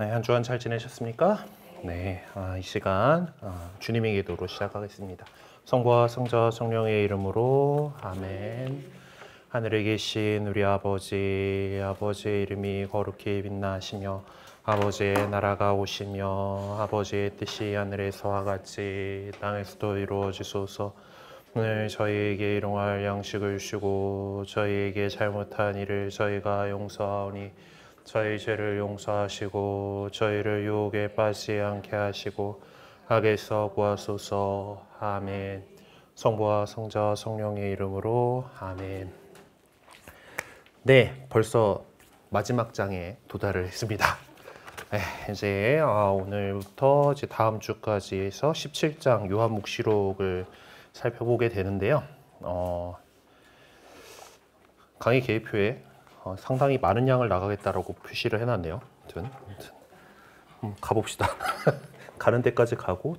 네, 한 주간 잘 지내셨습니까? 네, 이 시간 주님의 기도로 시작하겠습니다. 성부와 성자 성령의 이름으로 아멘. 하늘에 계신 우리 아버지의 이름이 거룩히 빛나시며 아버지의 나라가 오시며 아버지의 뜻이 하늘에서와 같이 땅에서도 이루어지소서. 오늘 저희에게 일용할 양식을 주시고 저희에게 잘못한 일을 저희가 용서하오니 저희 죄를 용서하시고 저희를 유혹에 빠지지 않게 하시고 악에서 구하소서. 아멘. 성부와 성자 성령의 이름으로 아멘. 네, 벌써 마지막 장에 도달을 했습니다. 이제 오늘부터 이제 다음 주까지 해서 17장 요한묵시록을 살펴보게 되는데요. 강의 계획표에 상당히 많은 양을 나가겠다라고 표시를 해놨네요. 아무튼 가봅시다. 가는 데까지 가고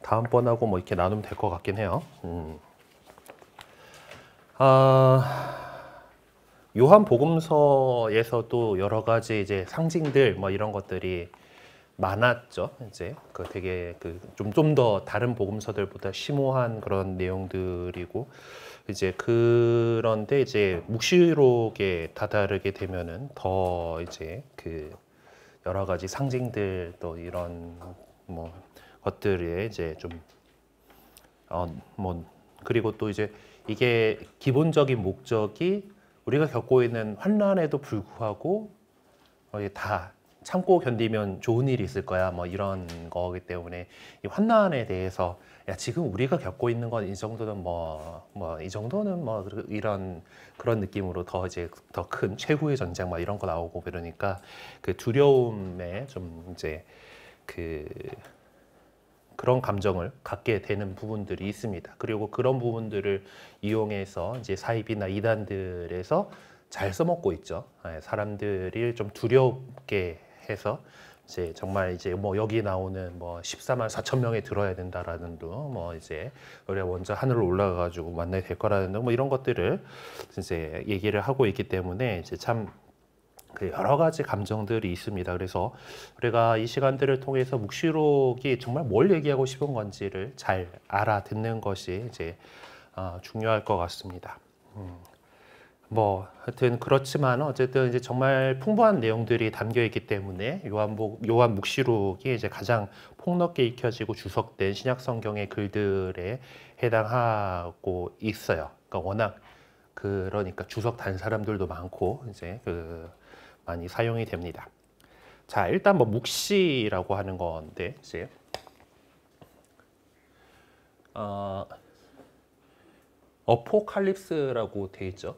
다음번하고 뭐 이렇게 나누면 될 것 같긴 해요. 요한복음서에서도 여러 가지 이제 상징들 뭐 이런 것들이 많았죠. 이제 그 되게 좀 더 다른 복음서들보다 심오한 그런 내용들이고 이제 그런데 이제 묵시록에 다다르게 되면은 더 이제 그 여러 가지 상징들 또 이런 뭐 것들에 이제 좀 뭐 그리고 또 이제 이게 기본적인 목적이 우리가 겪고 있는 환난에도 불구하고 다 참고 견디면 좋은 일이 있을 거야 뭐 이런 거기 때문에 이 환난에 대해서 야 지금 우리가 겪고 있는 건 이 정도는 이 정도는 뭐 이런 그런 느낌으로 더 이제 더 큰 최후의 전쟁 막 이런 거 나오고 그러니까 그 두려움에 좀 이제 그런 감정을 갖게 되는 부분들이 있습니다. 그리고 그런 부분들을 이용해서 이제 사이비나 이단들에서 잘 써먹고 있죠. 사람들이 좀 두렵게 해서 이제 정말 이제 뭐 여기 나오는 뭐 14만 4천 명이 들어야 된다라는 뭐 이제 우리가 먼저 하늘로 올라가 가지고 만나야 될 거라는 뭐 이런 것들을 이제 얘기를 하고 있기 때문에 이제 참 그 여러 가지 감정들이 있습니다. 그래서 우리가 이 시간들을 통해서 묵시록이 정말 뭘 얘기하고 싶은 건지를 잘 알아듣는 것이 이제 중요할 것 같습니다. 뭐 하여튼 그렇지만 어쨌든 이제 정말 풍부한 내용들이 담겨 있기 때문에 요한 묵시록이 이제 가장 폭넓게 익혀지고 주석된 신약 성경의 글들에 해당하고 있어요. 그러니까 워낙 그러니까 주석 단 사람들도 많고 이제 많이 사용이 됩니다. 자, 일단 뭐 묵시라고 하는 건데 이제 어포칼립스라고 돼 있죠.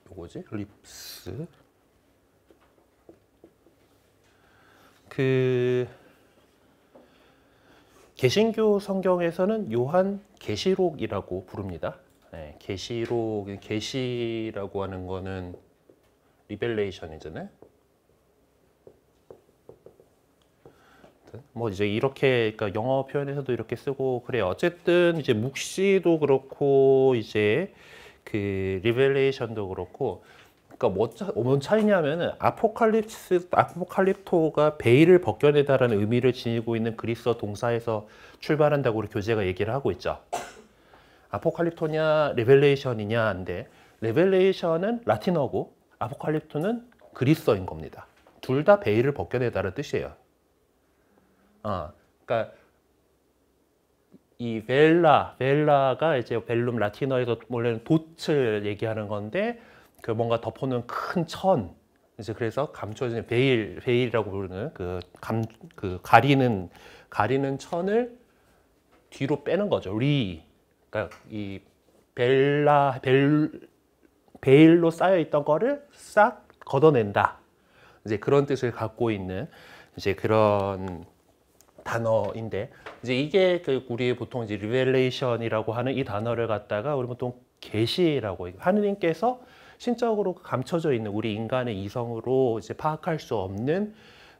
요거지? 립스. 개신교 성경에서는 요한 계시록이라고 부릅니다. 계시라고 하는 거는 리벨레이션이잖아요. 뭐 이제 이렇게 그러니까 영어 표현에서도 이렇게 쓰고 그래요. 어쨌든 이제 묵시도 그렇고 이제 그 리벨레이션도 그렇고 그러니까 뭔 차이냐면은 아포칼립토가 베일을 벗겨내다라는 의미를 지니고 있는 그리스어 동사에서 출발한다고 우리 교재가 얘기를 하고 있죠. 아포칼립토냐 레벨레이션이냐인데 레벨레이션은 라틴어고 아포칼립토는 그리스어인 겁니다. 둘 다 베일을 벗겨내다는 뜻이에요. 그러니까 이 벨라가 이제 벨룸 라틴어에서 원래는 돛을 얘기하는 건데 그 뭔가 덮어놓은 큰 천 이제 그래서 감춰진 베일이라고 부르는 가리는 천을 뒤로 빼는 거죠. 그러니까 이 베일로 쌓여 있던 거를 싹 걷어낸다. 이제 그런 뜻을 갖고 있는 이제 그런 단어인데 이제 이게 우리 보통 이제 리벨레이션이라고 하는 이 단어를 갖다가 우리 보통 계시라고 하느님께서 신적으로 감춰져 있는 우리 인간의 이성으로 이제 파악할 수 없는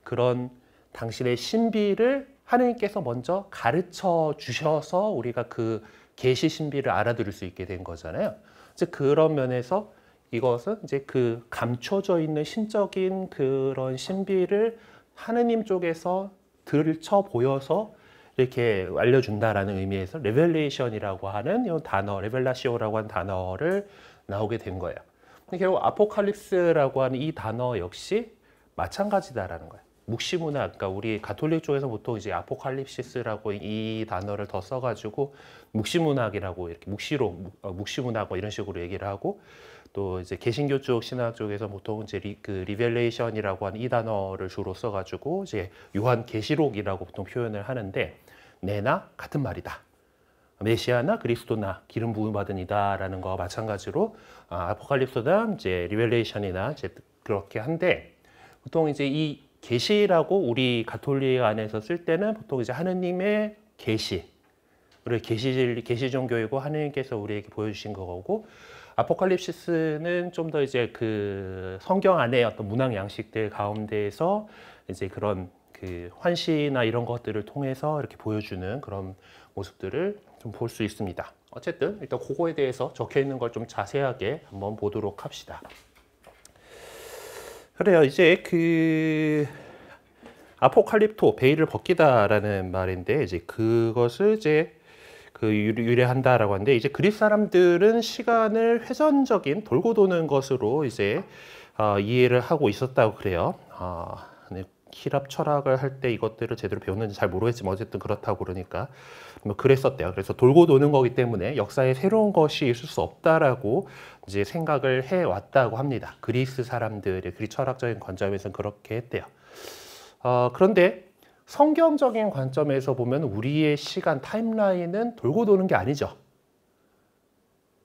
그런 당신의 신비를 하느님께서 먼저 가르쳐 주셔서 우리가 그 계시 신비를 알아들을 수 있게 된 거잖아요. 즉 그런 면에서 이것은 이제 그 감춰져 있는 신적인 그런 신비를 하느님 쪽에서 들춰 보여서 이렇게 알려준다라는 의미에서 레벨레이션이라고 하는 이 단어, 레벨라시오라고 하는 단어를 나오게 된 거예요. 결국 아포칼립스라고 하는 이 단어 역시 마찬가지다라는 거예요. 묵시문학, 그러니까 우리 가톨릭 쪽에서 보통 이제 아포칼립시스라고 이 단어를 더 써가지고 묵시문학이라고 이렇게 묵시문학 뭐 이런 식으로 얘기를 하고, 또 이제 개신교 쪽 신학 쪽에서 보통 이제 그 리벨레이션이라고 하는 이 단어를 주로 써가지고 이제 요한 계시록이라고 보통 표현을 하는데, 내나 같은 말이다. 메시아나 그리스도나 기름 부음 받은 이다라는 거와 마찬가지로 아포칼립스나 이제 리벨레이션이나 이제 그렇게 한데, 보통 이제 이 계시라고 우리 가톨릭 안에서 쓸 때는 보통 이제 하느님의 계시, 우리 계시 종교이고 하느님께서 우리에게 보여주신 거고, 아포칼립시스는 좀 더 이제 그 성경 안에 어떤 문학 양식들 가운데에서 이제 그런 그 환시나 이런 것들을 통해서 이렇게 보여주는 그런 모습들을 좀 볼 수 있습니다. 어쨌든 일단 그거에 대해서 적혀 있는 걸 좀 자세하게 한번 보도록 합시다. 그래요. 이제 그 아포칼립토, 베일을 벗기다라는 말인데, 이제 그것을 이제 그 유래한다라고 하는데, 이제 그리스 사람들은 시간을 회전적인 돌고 도는 것으로 이제 이해를 하고 있었다고 그래요. 히랍 철학을 할 때 이것들을 제대로 배웠는지 잘 모르겠지만 어쨌든 그렇다고 그러니까 뭐 그랬었대요. 그래서 돌고 도는 거기 때문에 역사에 새로운 것이 있을 수 없다라고 이제 생각을 해 왔다고 합니다. 그리스 사람들의 그리스 철학적인 관점에서는 그렇게 했대요. 그런데 성경적인 관점에서 보면 우리의 시간 타임라인은 돌고 도는 게 아니죠.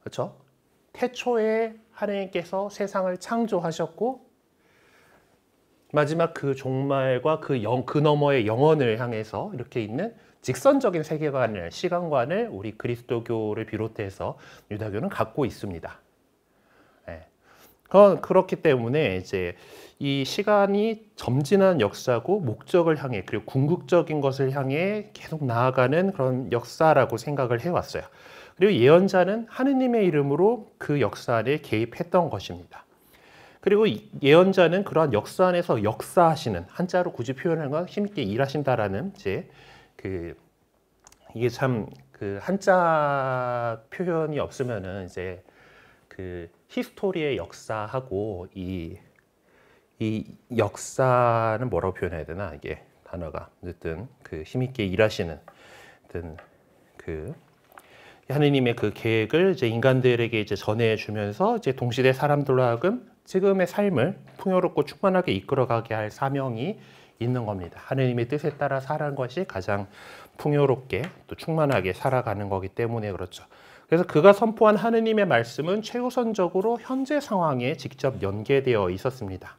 그렇죠? 태초에 하나님께서 세상을 창조하셨고, 마지막 그 종말과 그 너머의 영원을 향해서 이렇게 있는 직선적인 세계관을, 시간관을 우리 그리스도교를 비롯해서 유다교는 갖고 있습니다. 네. 그렇기 때문에 이제 이 시간이 점진한 역사고 목적을 향해, 그리고 궁극적인 것을 향해 계속 나아가는 그런 역사라고 생각을 해왔어요. 그리고 예언자는 하느님의 이름으로 그 역사 안에 개입했던 것입니다. 그리고 예언자는 그러한 역사 안에서 역사하시는, 한자로 굳이 표현하는 건 힘있게 일하신다라는 이제 이게 참 그 한자 표현이 없으면은 이제 그 히스토리의 역사하고 이 역사는 뭐라고 표현해야 되나, 이게 단어가 어쨌든 그 힘있게 일하시는 어떤 그 하느님의 그 계획을 이제 인간들에게 이제 전해주면서 이제 동시대 사람들로 하여금 지금의 삶을 풍요롭고 충만하게 이끌어가게 할 사명이 있는 겁니다. 하느님의 뜻에 따라 살아가는 것이 가장 풍요롭게 또 충만하게 살아가는 거기 때문에 그렇죠. 그래서 그가 선포한 하느님의 말씀은 최우선적으로 현재 상황에 직접 연계되어 있었습니다.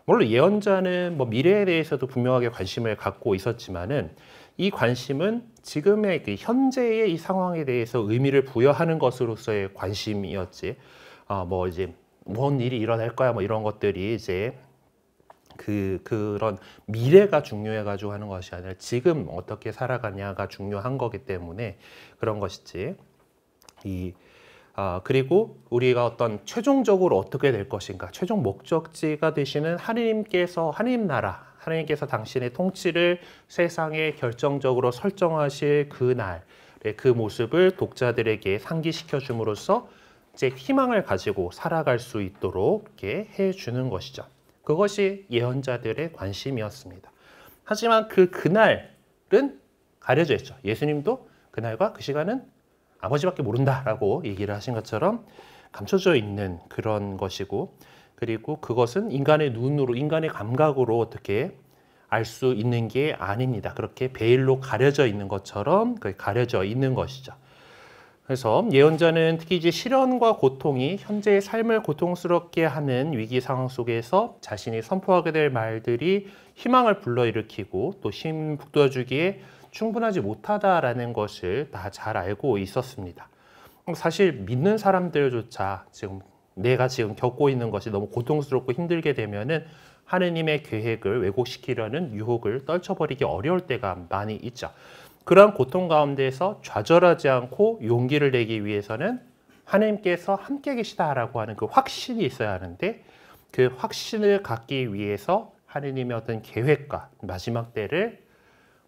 물론 예언자는 뭐 미래에 대해서도 분명하게 관심을 갖고 있었지만은, 이 관심은 지금의 그 현재의 이 상황에 대해서 의미를 부여하는 것으로서의 관심이었지, 뭐 이제 뭔 일이 일어날 거야 뭐 이런 것들이 이제 그런 미래가 중요해가지고 하는 것이 아니라 지금 어떻게 살아가냐가 중요한 거기 때문에 그런 것이지. 그리고 우리가 어떤 최종적으로 어떻게 될 것인가, 최종 목적지가 되시는 하느님께서, 하느님 나라, 하느님께서 당신의 통치를 세상에 결정적으로 설정하실 그날의 그 모습을 독자들에게 상기시켜 줌으로써 이제 희망을 가지고 살아갈 수 있도록 이렇게 해주는 것이죠. 그것이 예언자들의 관심이었습니다. 하지만 그날은 가려져 있죠. 예수님도 그날과 그 시간은 아버지밖에 모른다라고 얘기를 하신 것처럼 감춰져 있는 그런 것이고, 그리고 그것은 인간의 눈으로, 인간의 감각으로 어떻게 알 수 있는 게 아닙니다. 그렇게 베일로 가려져 있는 것처럼 가려져 있는 것이죠. 그래서 예언자는 특히 이제 시련과 고통이 현재의 삶을 고통스럽게 하는 위기 상황 속에서 자신이 선포하게 될 말들이 희망을 불러일으키고 또 힘 북돋아주기에 충분하지 못하다라는 것을 다 잘 알고 있었습니다. 사실 믿는 사람들조차 내가 지금 겪고 있는 것이 너무 고통스럽고 힘들게 되면은 하느님의 계획을 왜곡시키려는 유혹을 떨쳐버리기 어려울 때가 많이 있죠. 그러한 고통 가운데에서 좌절하지 않고 용기를 내기 위해서는 하나님께서 함께 계시다라고 하는 그 확신이 있어야 하는데 그 확신을 갖기 위해서 하느님의 어떤 계획과 마지막 때를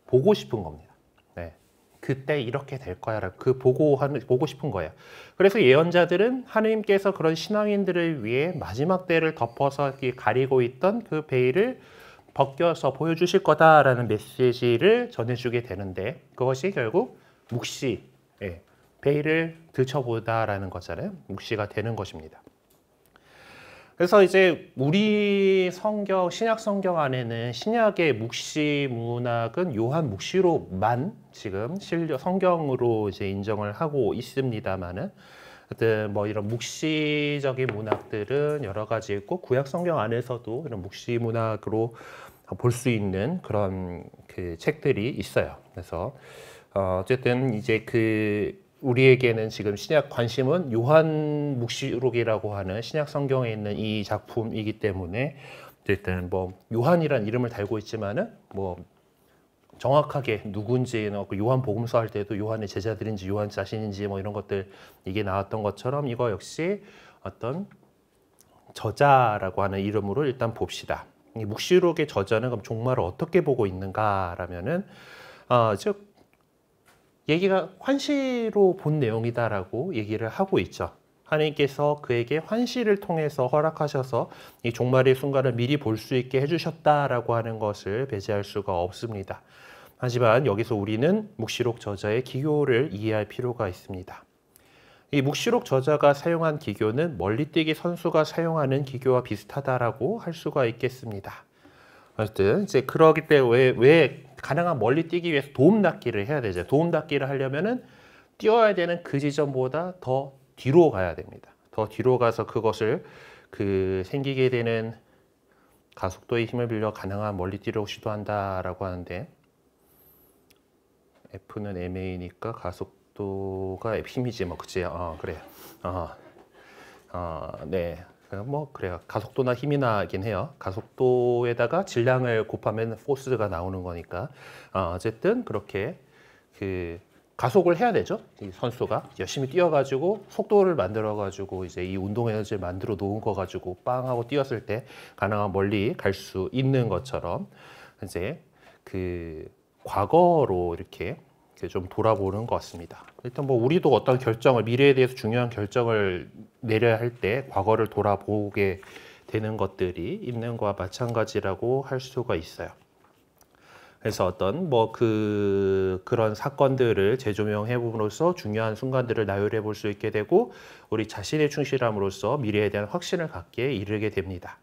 보고 싶은 겁니다. 네. 그때 이렇게 될 거야라고 보고 싶은 거예요. 그래서 예언자들은 하느님께서 그런 신앙인들을 위해 마지막 때를 덮어서 가리고 있던 그 베일을 벗겨서 보여주실 거다라는 메시지를 전해주게 되는데 그것이 결국 묵시, 베일을 들춰보다라는 거잖아요. 묵시가 되는 것입니다. 그래서 이제 우리 성경, 신약 성경 안에는 신약의 묵시 문학은 요한 묵시록만 지금 성경으로 이제 인정을 하고 있습니다만은 하여튼 뭐 이런 묵시적인 문학들은 여러 가지 있고 구약 성경 안에서도 이런 묵시 문학으로 볼 수 있는 그런 그 책들이 있어요. 그래서 어쨌든 이제 우리에게는 지금 신약 관심은 요한 묵시록이라고 하는 신약 성경에 있는 이 작품이기 때문에 어쨌든 뭐 요한이란 이름을 달고 있지만은 뭐 정확하게 누군지는 요한 복음서 할 때도 요한의 제자들인지 요한 자신인지 뭐 이런 것들 이게 나왔던 것처럼 이거 역시 어떤 저자라고 하는 이름으로 일단 봅시다. 이 묵시록의 저자는 그럼 종말을 어떻게 보고 있는가라면은 즉 얘기가 환시로 본 내용이다라고 얘기를 하고 있죠. 하나님께서 그에게 환시를 통해서 허락하셔서 이 종말의 순간을 미리 볼 수 있게 해주셨다라고 하는 것을 배제할 수가 없습니다. 하지만 여기서 우리는 묵시록 저자의 기교를 이해할 필요가 있습니다. 이 묵시록 저자가 사용한 기교는 멀리뛰기 선수가 사용하는 기교와 비슷하다라고 할 수가 있겠습니다. 어쨌든 이제 그러기 때문에 왜 가능한 멀리 뛰기 위해서 도움 닫기를 해야 되죠. 도움 닫기를 하려면은 뛰어야 되는 그 지점보다 더 뒤로 가야 됩니다. 더 뒤로 가서 그것을 생기게 되는 가속도의 힘을 빌려 가능한 멀리 뛰려고 시도한다라고 하는데 F는 ma니까 가속도가 힘이지 뭐 그치? 그래. 네. 뭐 그래요. 가속도나 힘이나긴 해요. 가속도에다가 질량을 곱하면 포스가 나오는 거니까 어쨌든 그렇게 가속을 해야 되죠. 이 선수가 열심히 뛰어가지고 속도를 만들어가지고 이제 이 운동 에너지를 만들어 놓은 거 가지고 빵 하고 뛰었을 때 가능한 멀리 갈 수 있는 것처럼 이제 과거로 이렇게 좀 돌아보는 것 같습니다. 일단 뭐 우리도 어떤 미래에 대해서 중요한 결정을 내려야 할 때 과거를 돌아보게 되는 것들이 있는 것과 마찬가지라고 할 수가 있어요. 그래서 어떤 그런 사건들을 재조명해 봄으로써 중요한 순간들을 나열해 볼 수 있게 되고 우리 자신의 충실함으로써 미래에 대한 확신을 갖게 이르게 됩니다.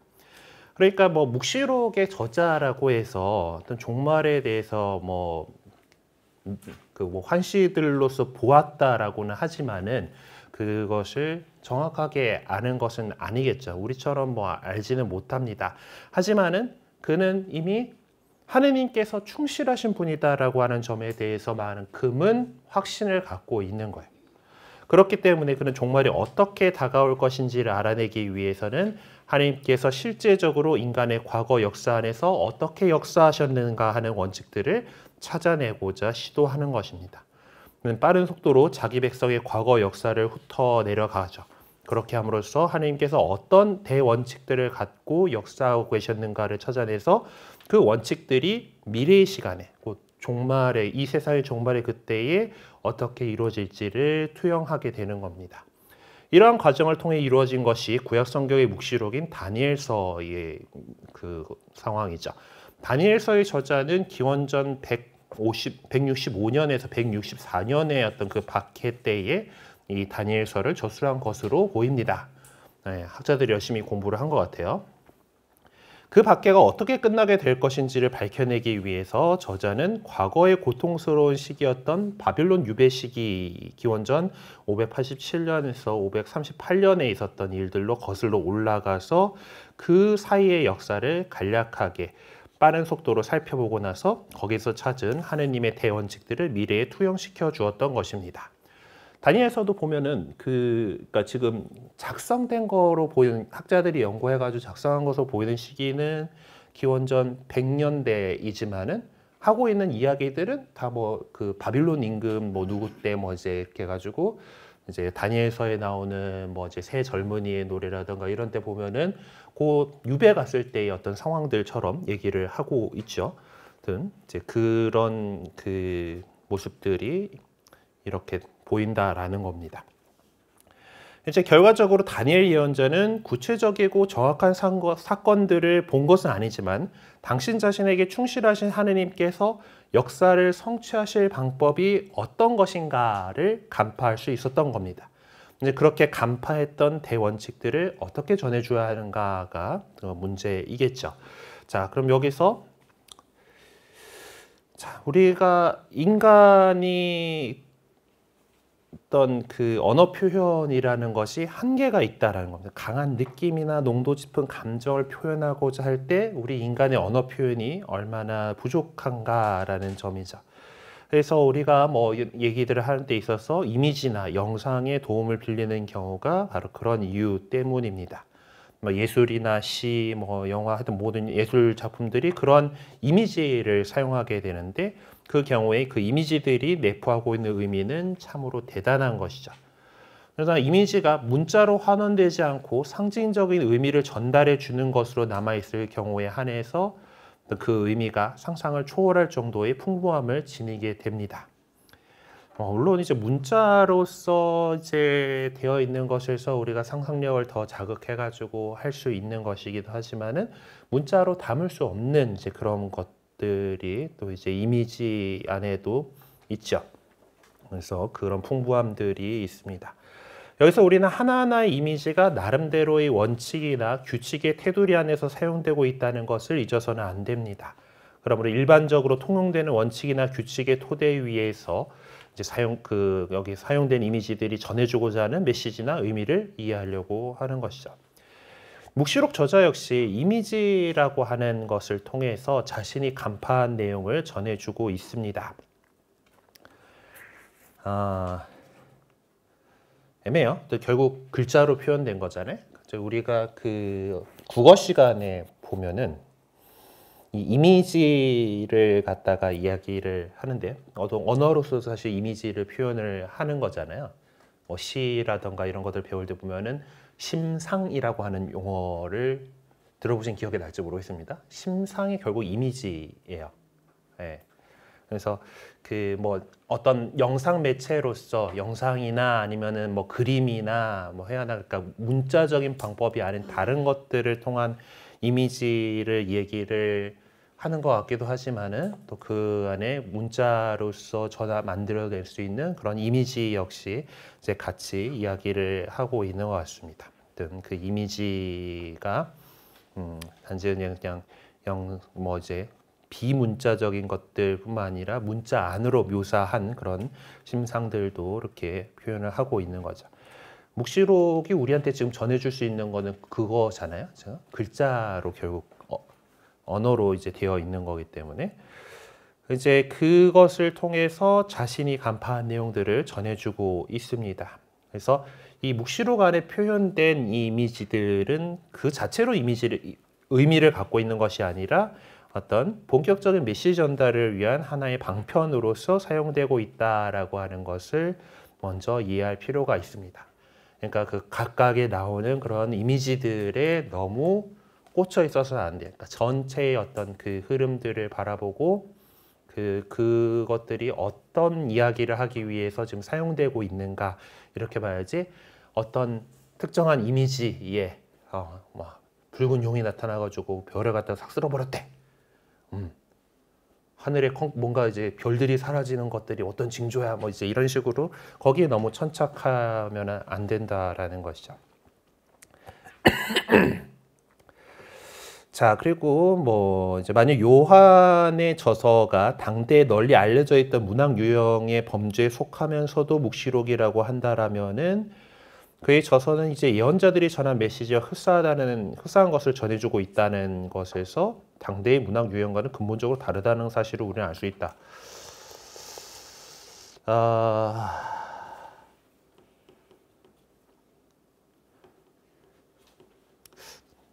그러니까 뭐 묵시록의 저자라고 해서 어떤 종말에 대해서 환시들로서 보았다라고는 하지만은 그것을 정확하게 아는 것은 아니겠죠. 우리처럼 알지는 못합니다. 하지만은 그는 이미 하느님께서 충실하신 분이다라고 하는 점에 대해서만큼은 확신을 갖고 있는 거예요. 그렇기 때문에 그는 종말이 어떻게 다가올 것인지를 알아내기 위해서는 하나님께서 실제적으로 인간의 과거 역사 안에서 어떻게 역사하셨는가 하는 원칙들을 찾아내고자 시도하는 것입니다. 빠른 속도로 자기 백성의 과거 역사를 훑어 내려가죠. 그렇게 함으로써 하나님께서 어떤 대원칙들을 갖고 역사하고 계셨는가를 찾아내서 그 원칙들이 미래의 시간에 곧 종말의 이 세상의 종말의 그때에 어떻게 이루어질지를 투영하게 되는 겁니다. 이러한 과정을 통해 이루어진 것이 구약 성경의 묵시록인 다니엘서의 상황이죠. 다니엘서의 저자는 기원전 165년에서 164년의 어떤 박해 때에 이 다니엘서를 저술한 것으로 보입니다. 학자들이 열심히 공부를 한 것 같아요. 그 박해가 어떻게 끝나게 될 것인지를 밝혀내기 위해서 저자는 과거의 고통스러운 시기였던 바빌론 유배 시기 기원전 587년에서 538년에 있었던 일들로 거슬러 올라가서 그 사이의 역사를 간략하게 빠른 속도로 살펴보고 나서 거기서 찾은 하느님의 대원칙들을 미래에 투영시켜 주었던 것입니다. 다니엘서도 보면은 그러니까 지금 작성된 거로 보이는 학자들이 연구해가지고 작성한 것으로 보이는 시기는 기원전 100년대이지만은 하고 있는 이야기들은 다 바빌론 임금 누구 때 이제 이렇게 해가지고 이제 다니엘서에 나오는 뭐 이제 새 젊은이의 노래라든가 이런 때 보면은 그 유배 갔을 때의 어떤 상황들처럼 얘기를 하고 있죠. 등 이제 그런 그 모습들이 이렇게 보인다라는 겁니다. 이제 결과적으로 다니엘 예언자는 구체적이고 정확한 사건들을 본 것은 아니지만 당신 자신에게 충실하신 하느님께서 역사를 성취하실 방법이 어떤 것인가를 간파할 수 있었던 겁니다. 이제 그렇게 간파했던 대원칙들을 어떻게 전해줘야 하는가가 문제이겠죠. 자, 그럼 여기서 우리가 인간이 어떤 그 언어 표현이라는 것이 한계가 있다라는 겁니다. 강한 느낌이나 농도 짙은 감정을 표현하고자 할 때 우리 인간의 언어 표현이 얼마나 부족한가라는 점이죠. 그래서 우리가 뭐 얘기들을 하는 데 있어서 이미지나 영상의 도움을 빌리는 경우가 바로 그런 이유 때문입니다. 뭐 예술이나 시, 뭐 영화 하여튼 모든 예술 작품들이 그런 이미지를 사용하게 되는데 그 경우에 그 이미지들이 내포하고 있는 의미는 참으로 대단한 것이죠. 그래서 이미지가 문자로 환원되지 않고 상징적인 의미를 전달해 주는 것으로 남아있을 경우에 한해서 그 의미가 상상을 초월할 정도의 풍부함을 지니게 됩니다. 물론 이제 문자로서 이제 되어 있는 것에서 우리가 상상력을 더 자극해가지고 할 수 있는 것이기도 하지만은 문자로 담을 수 없는 이제 그런 것들이 또 이제 이미지 안에도 있죠. 그래서 그런 풍부함들이 있습니다. 여기서 우리는 하나하나의 이미지가 나름대로의 원칙이나 규칙의 테두리 안에서 사용되고 있다는 것을 잊어서는 안 됩니다. 그러므로 일반적으로 통용되는 원칙이나 규칙의 토대 위에서 이제 여기 사용된 이미지들이 전해주고자 하는 메시지나 의미를 이해하려고 하는 것이죠. 묵시록 저자 역시 이미지라고 하는 것을 통해서 자신이 간파한 내용을 전해주고 있습니다. 애매해요. 결국 글자로 표현된 거잖아요. 우리가 그 국어 시간에 보면은 이 이미지를 갖다가 이야기를 하는데 언어로서 사실 이미지를 표현을 하는 거잖아요. 뭐 시라던가 이런 것들 배울 때 보면은 심상이라고 하는 용어를 들어보신 기억이 날지 모르겠습니다. 심상이 결국 이미지예요. 네. 그래서 그 뭐 어떤 영상 매체로서 영상이나 아니면은 뭐 그림이나 뭐 해야 하나 그러니까 문자적인 방법이 아닌 다른 것들을 통한 이미지를 얘기를 하는 것 같기도 하지만은 또 그 안에 문자로서 만들어낼 수 있는 그런 이미지 역시 이제 같이 이야기를 하고 있는 것 같습니다. 그 이미지가 단지 그냥 뭐 이제 비문자적인 것들뿐만 아니라 문자 안으로 묘사한 그런 심상들도 이렇게 표현을 하고 있는 거죠. 묵시록이 우리한테 지금 전해줄 수 있는 거는 그거잖아요. 글자로 결국 언어로 이제 되어 있는 거기 때문에 이제 그것을 통해서 자신이 간파한 내용들을 전해주고 있습니다. 그래서 이 묵시록 안에 표현된 이 이미지들은 그 자체로 의미를 갖고 있는 것이 아니라 어떤 본격적인 메시지 전달을 위한 하나의 방편으로서 사용되고 있다라고 하는 것을 먼저 이해할 필요가 있습니다. 그러니까 그 각각에 나오는 그런 이미지들에 너무 꽂혀 있어서는 안 돼요. 그러니까 전체의 어떤 그 흐름들을 바라보고 그것들이 어떤 이야기를 하기 위해서 지금 사용되고 있는가 이렇게 봐야지 어떤 특정한 이미지에 뭐 붉은 용이 나타나가지고 별을 갖다 싹 쓸어버렸대. 하늘에 뭔가 이제 별들이 사라지는 것들이 어떤 징조야 뭐 이제 이런 식으로 거기에 너무 천착하면 안 된다라는 것이죠. 자, 그리고 뭐 이제 만약 요한의 저서가 당대에 널리 알려져 있던 문학 유형의 범죄에 속하면서도 묵시록이라고 한다라면은 그의 저서는 이제 예언자들이 전한 메시지와 흡사한 것을 전해주고 있다는 것에서 당대의 문학 유형과는 근본적으로 다르다는 사실을 우리는 알 수 있다.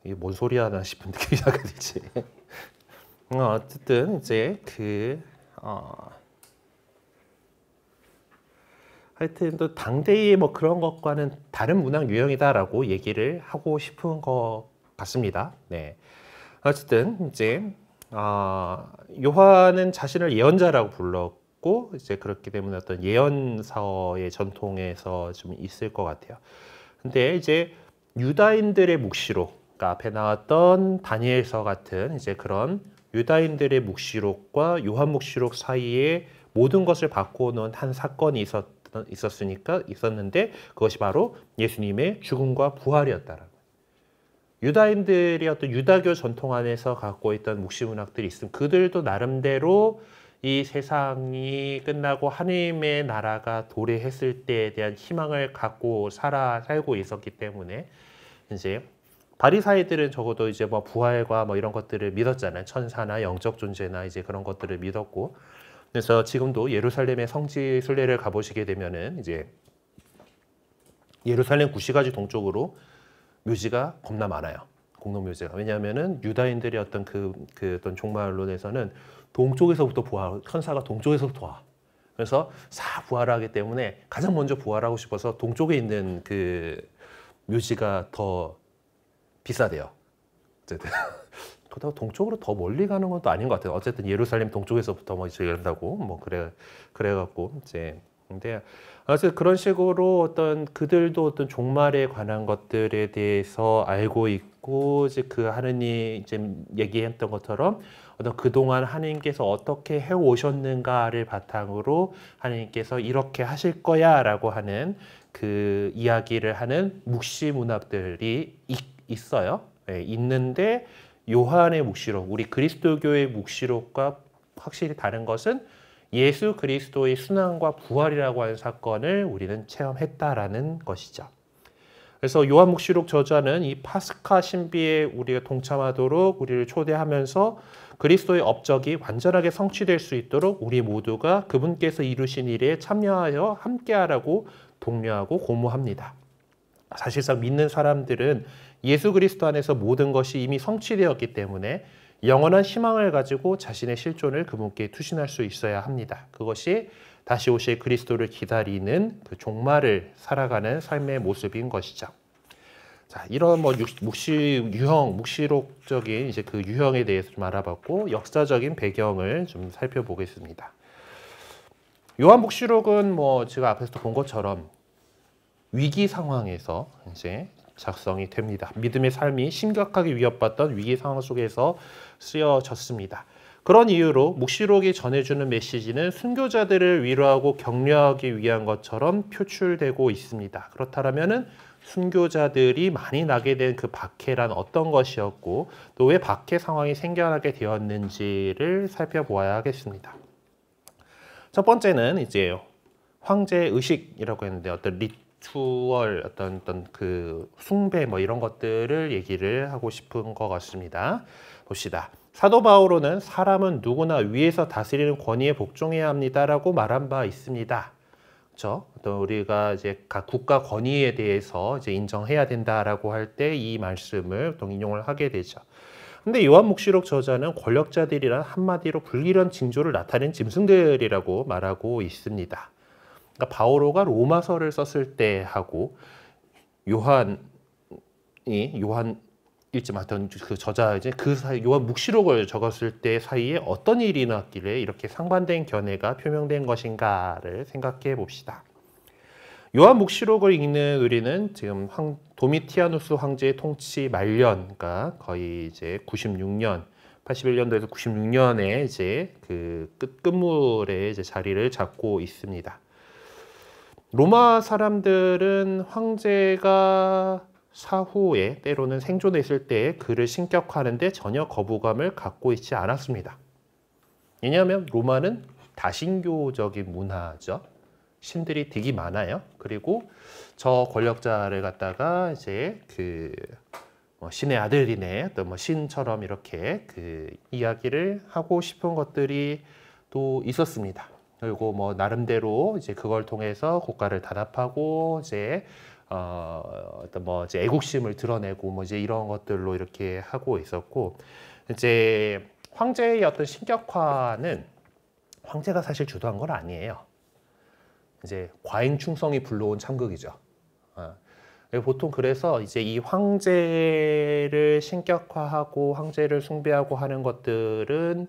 이게 뭔 소리 하나 싶은 느낌이 나게 되지. 어쨌든 이제 하여튼 또 당대의 뭐 그런 것과는 다른 문학 유형이다라고 얘기를 하고 싶은 것 같습니다. 네. 어쨌든 이제 요한은 자신을 예언자라고 불렀고 이제 그렇기 때문에 어떤 예언서의 전통에서 좀 있을 것 같아요. 근데 이제 유다인들의 묵시록, 그러니까 앞에 나왔던 다니엘서 같은 이제 그런 유다인들의 묵시록과 요한묵시록 사이에 모든 것을 바꿔놓은 한 사건이 있었는데 그것이 바로 예수님의 죽음과 부활이었다라는 거예요. 유다인들이 어떤 유다교 전통 안에서 갖고 있던 묵시문학들이 있으면 그들도 나름대로 이 세상이 끝나고 하나님의 나라가 도래했을 때에 대한 희망을 갖고 살고 있었기 때문에 이제 바리사이들은 적어도 이제 뭐 부활과 뭐 이런 것들을 믿었잖아요. 천사나 영적 존재나 이제 그런 것들을 믿었고. 그래서 지금도 예루살렘의 성지 순례를 가보시게 되면은 이제 예루살렘 구시가지 동쪽으로 묘지가 겁나 많아요. 공동묘지가. 왜냐하면은 유다인들의 어떤 그 어떤 종말론에서는 동쪽에서부터 천사가 동쪽에서부터 와. 그래서 부활하기 때문에 가장 먼저 부활하고 싶어서 동쪽에 있는 그 묘지가 더 비싸대요. 어쨌든 그렇다고 동쪽으로 더 멀리 가는 건 또 아닌 것 같아요. 어쨌든 예루살렘 동쪽에서부터 뭐 이제 이런다고 뭐 그래갖고 이제 근데 그래서 그런 식으로 어떤 그들도 어떤 종말에 관한 것들에 대해서 알고 있고 이제 그 하느님 이제 얘기했던 것처럼 어떤 그동안 하느님께서 어떻게 해 오셨는가를 바탕으로 하느님께서 이렇게 하실 거야라고 하는 그 이야기를 하는 묵시 문학들이 있어요. 네, 있는데 요한의 묵시록, 우리 그리스도교의 묵시록과 확실히 다른 것은 예수 그리스도의 순환과 부활이라고 하는 사건을 우리는 체험했다라는 것이죠. 그래서 요한묵시록 저자는 이 파스카 신비에 우리가 동참하도록 우리를 초대하면서 그리스도의 업적이 완전하게 성취될 수 있도록 우리 모두가 그분께서 이루신 일에 참여하여 함께하라고 독려하고 고무합니다. 사실상 믿는 사람들은 예수 그리스도 안에서 모든 것이 이미 성취되었기 때문에 영원한 희망을 가지고 자신의 실존을 그분께 투신할 수 있어야 합니다. 그것이 다시 오실 그리스도를 기다리는 그 종말을 살아가는 삶의 모습인 것이죠. 자, 이런 뭐 묵시록적인 이제 그 유형에 대해서 좀 알아봤고 역사적인 배경을 좀 살펴보겠습니다. 요한묵시록은 뭐 제가 앞에서 본 것처럼 위기 상황에서 이제 작성이 됩니다. 믿음의 삶이 심각하게 위협받던 위기 상황 속에서 쓰여졌습니다. 그런 이유로 묵시록이 전해주는 메시지는 순교자들을 위로하고 격려하기 위한 것처럼 표출되고 있습니다. 그렇다면은 순교자들이 많이 나게 된 그 박해란 어떤 것이었고 또 왜 박해 상황이 생겨나게 되었는지를 살펴보아야 하겠습니다. 첫 번째는 이제 황제 의식이라고 했는데 어떤 리추얼 어떤 그 숭배 뭐 이런 것들을 얘기를 하고 싶은 것 같습니다. 봅시다. 사도 바오로는 사람은 누구나 위에서 다스리는 권위에 복종해야 합니다라고 말한 바 있습니다. 그렇죠? 또 우리가 이제 각 국가 권위에 대해서 이제 인정해야 된다라고 할 때 이 말씀을 또 인용을 하게 되죠. 근데 요한묵시록 저자는 권력자들이란 한마디로 불길한 징조를 나타낸 짐승들이라고 말하고 있습니다. 그러니까 바오로가 로마서를 썼을 때 하고 요한 일지 맡은 그 저자 이제 그 사이 요한묵시록을 적었을 때 사이에 어떤 일이 났길래 이렇게 상반된 견해가 표명된 것인가를 생각해 봅시다. 요한묵시록을 읽는 우리는 지금 도미티아누스 황제의 통치 말년, 그러니까 거의 이제 96년, 81년도에서 96년에 이제 그 끝물에 이제 자리를 잡고 있습니다. 로마 사람들은 황제가 사후에 때로는 생존해 있을 때 그를 신격화하는데 전혀 거부감을 갖고 있지 않았습니다. 왜냐하면 로마는 다신교적인 문화죠. 신들이 되게 많아요. 그리고 저 권력자를 갖다가 이제 그 신의 아들이네, 또 뭐 신처럼 이렇게 그 이야기를 하고 싶은 것들이 또 있었습니다. 그리고 뭐 나름대로 이제 그걸 통해서 국가를 단합하고 이제 어떤 뭐 이제 애국심을 드러내고 뭐 이제 이런 것들로 이렇게 하고 있었고 이제 황제의 어떤 신격화는 황제가 사실 주도한 건 아니에요. 이제 과잉 충성이 불러온 참극이죠. 보통 그래서 이제 이 황제를 신격화하고 황제를 숭배하고 하는 것들은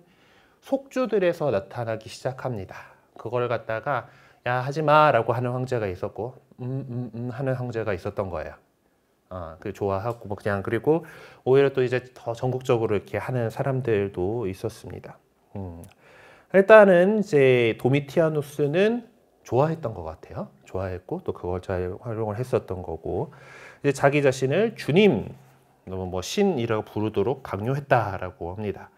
속주들에서 나타나기 시작합니다. 그걸 갖다가 야 하지 마라고 하는 황제가 있었고 하는 황제가 있었던 거예요. 그 좋아하고 뭐 그냥 그리고 오히려 또 이제 더 전국적으로 이렇게 하는 사람들도 있었습니다. 일단은 이제 도미티아누스는 좋아했던 것 같아요. 좋아했고 또 그걸 잘 활용을 했었던 거고 이제 자기 자신을 주님, 뭐 신이라고 부르도록 강요했다라고 합니다.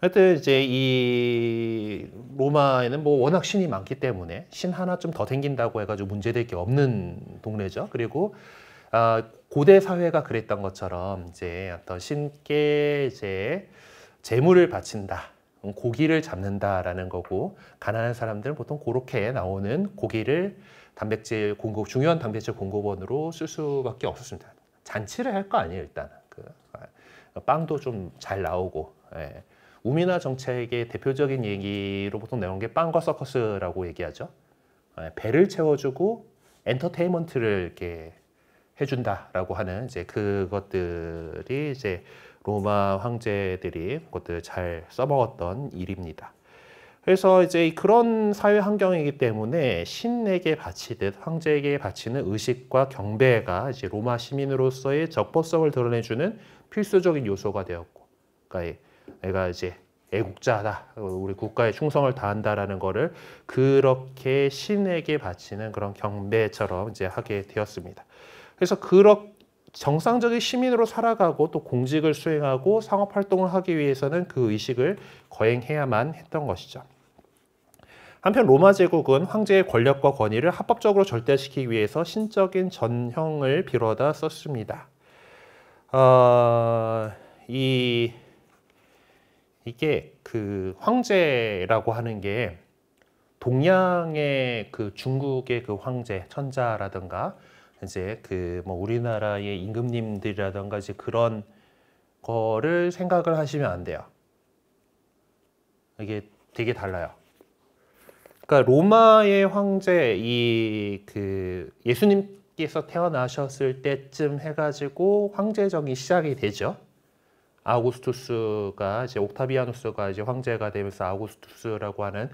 하여튼 이제 이 로마에는 뭐 워낙 신이 많기 때문에 신 하나 좀 더 생긴다고 해가지고 문제될 게 없는 동네죠. 그리고 고대 사회가 그랬던 것처럼 이제 어떤 신께 이제 제물을 바친다. 고기를 잡는다라는 거고 가난한 사람들은 보통 그렇게 나오는 고기를 단백질 공급 중요한 단백질 공급원으로 쓸 수밖에 없었습니다. 잔치를 할 거 아니에요 일단 빵도 좀 잘 나오고 우미나 정책의 대표적인 얘기로 보통 나오는 게 빵과 서커스라고 얘기하죠. 배를 채워주고 엔터테인먼트를 이렇게 해준다라고 하는 이제 그것들이 이제 로마 황제들이 그것들을 잘 써먹었던 일입니다. 그래서 이제 그런 사회 환경이기 때문에 신에게 바치듯 황제에게 바치는 의식과 경배가 이제 로마 시민으로서의 적법성을 드러내주는 필수적인 요소가 되었고, 그러니까 내가 이제 애국자다, 우리 국가에 충성을 다한다라는 거를 그렇게 신에게 바치는 그런 경배처럼 이제 하게 되었습니다. 그래서 정상적인 시민으로 살아가고 또 공직을 수행하고 상업활동을 하기 위해서는 그 의식을 거행해야만 했던 것이죠. 한편 로마 제국은 황제의 권력과 권위를 합법적으로 절대시키기 위해서 신적인 전형을 빌어다 썼습니다. 이게 그 황제라고 하는 게 동양의 그 중국의 그 황제 천자라든가 이제 그 뭐 우리나라의 임금님들이라든가 이제 그런 거를 생각을 하시면 안 돼요. 이게 되게 달라요. 그러니까 로마의 황제 그 예수님께서 태어나셨을 때쯤 해가지고 황제정이 시작이 되죠. 아우구스투스가 이제 옥타비아누스가 이제 황제가 되면서 아우구스투스라고 하는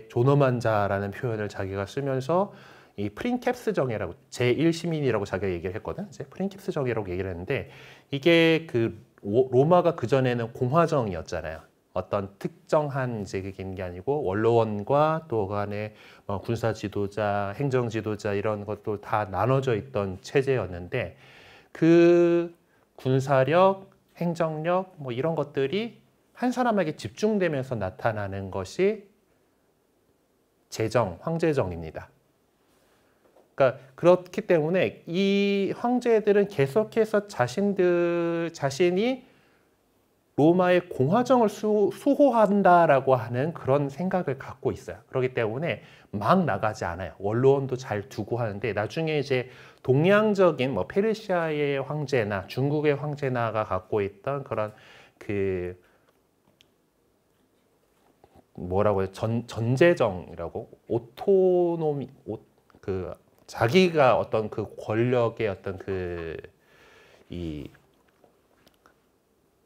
존엄한 자라는 표현을 자기가 쓰면서 이 프린캡스 정이라고 제1시민이라고 자기가 얘기를 했거든. 이제 프린캡스 정이라고 얘기를 했는데 이게 그 로마가 그 전에는 공화정이었잖아요. 어떤 특정한 이제 그게 있는 게 아니고 원로원과 또 간에 군사 지도자, 행정 지도자 이런 것도 다 나눠져 있던 체제였는데 그 군사력, 행정력 뭐 이런 것들이 한 사람에게 집중되면서 나타나는 것이 황제정입니다. 그러니까 그렇기 때문에 이 황제들은 계속해서 자신이 로마의 공화정을 수호한다라고 하는 그런 생각을 갖고 있어요. 그렇기 때문에 막 나가지 않아요. 원로원도 잘 두고 하는데 나중에 이제 동양적인 뭐 페르시아의 황제나 중국의 황제나가 갖고 있던 그런 그 뭐라고 해요? 전제정이라고 자기가 어떤 그 권력의 어떤 이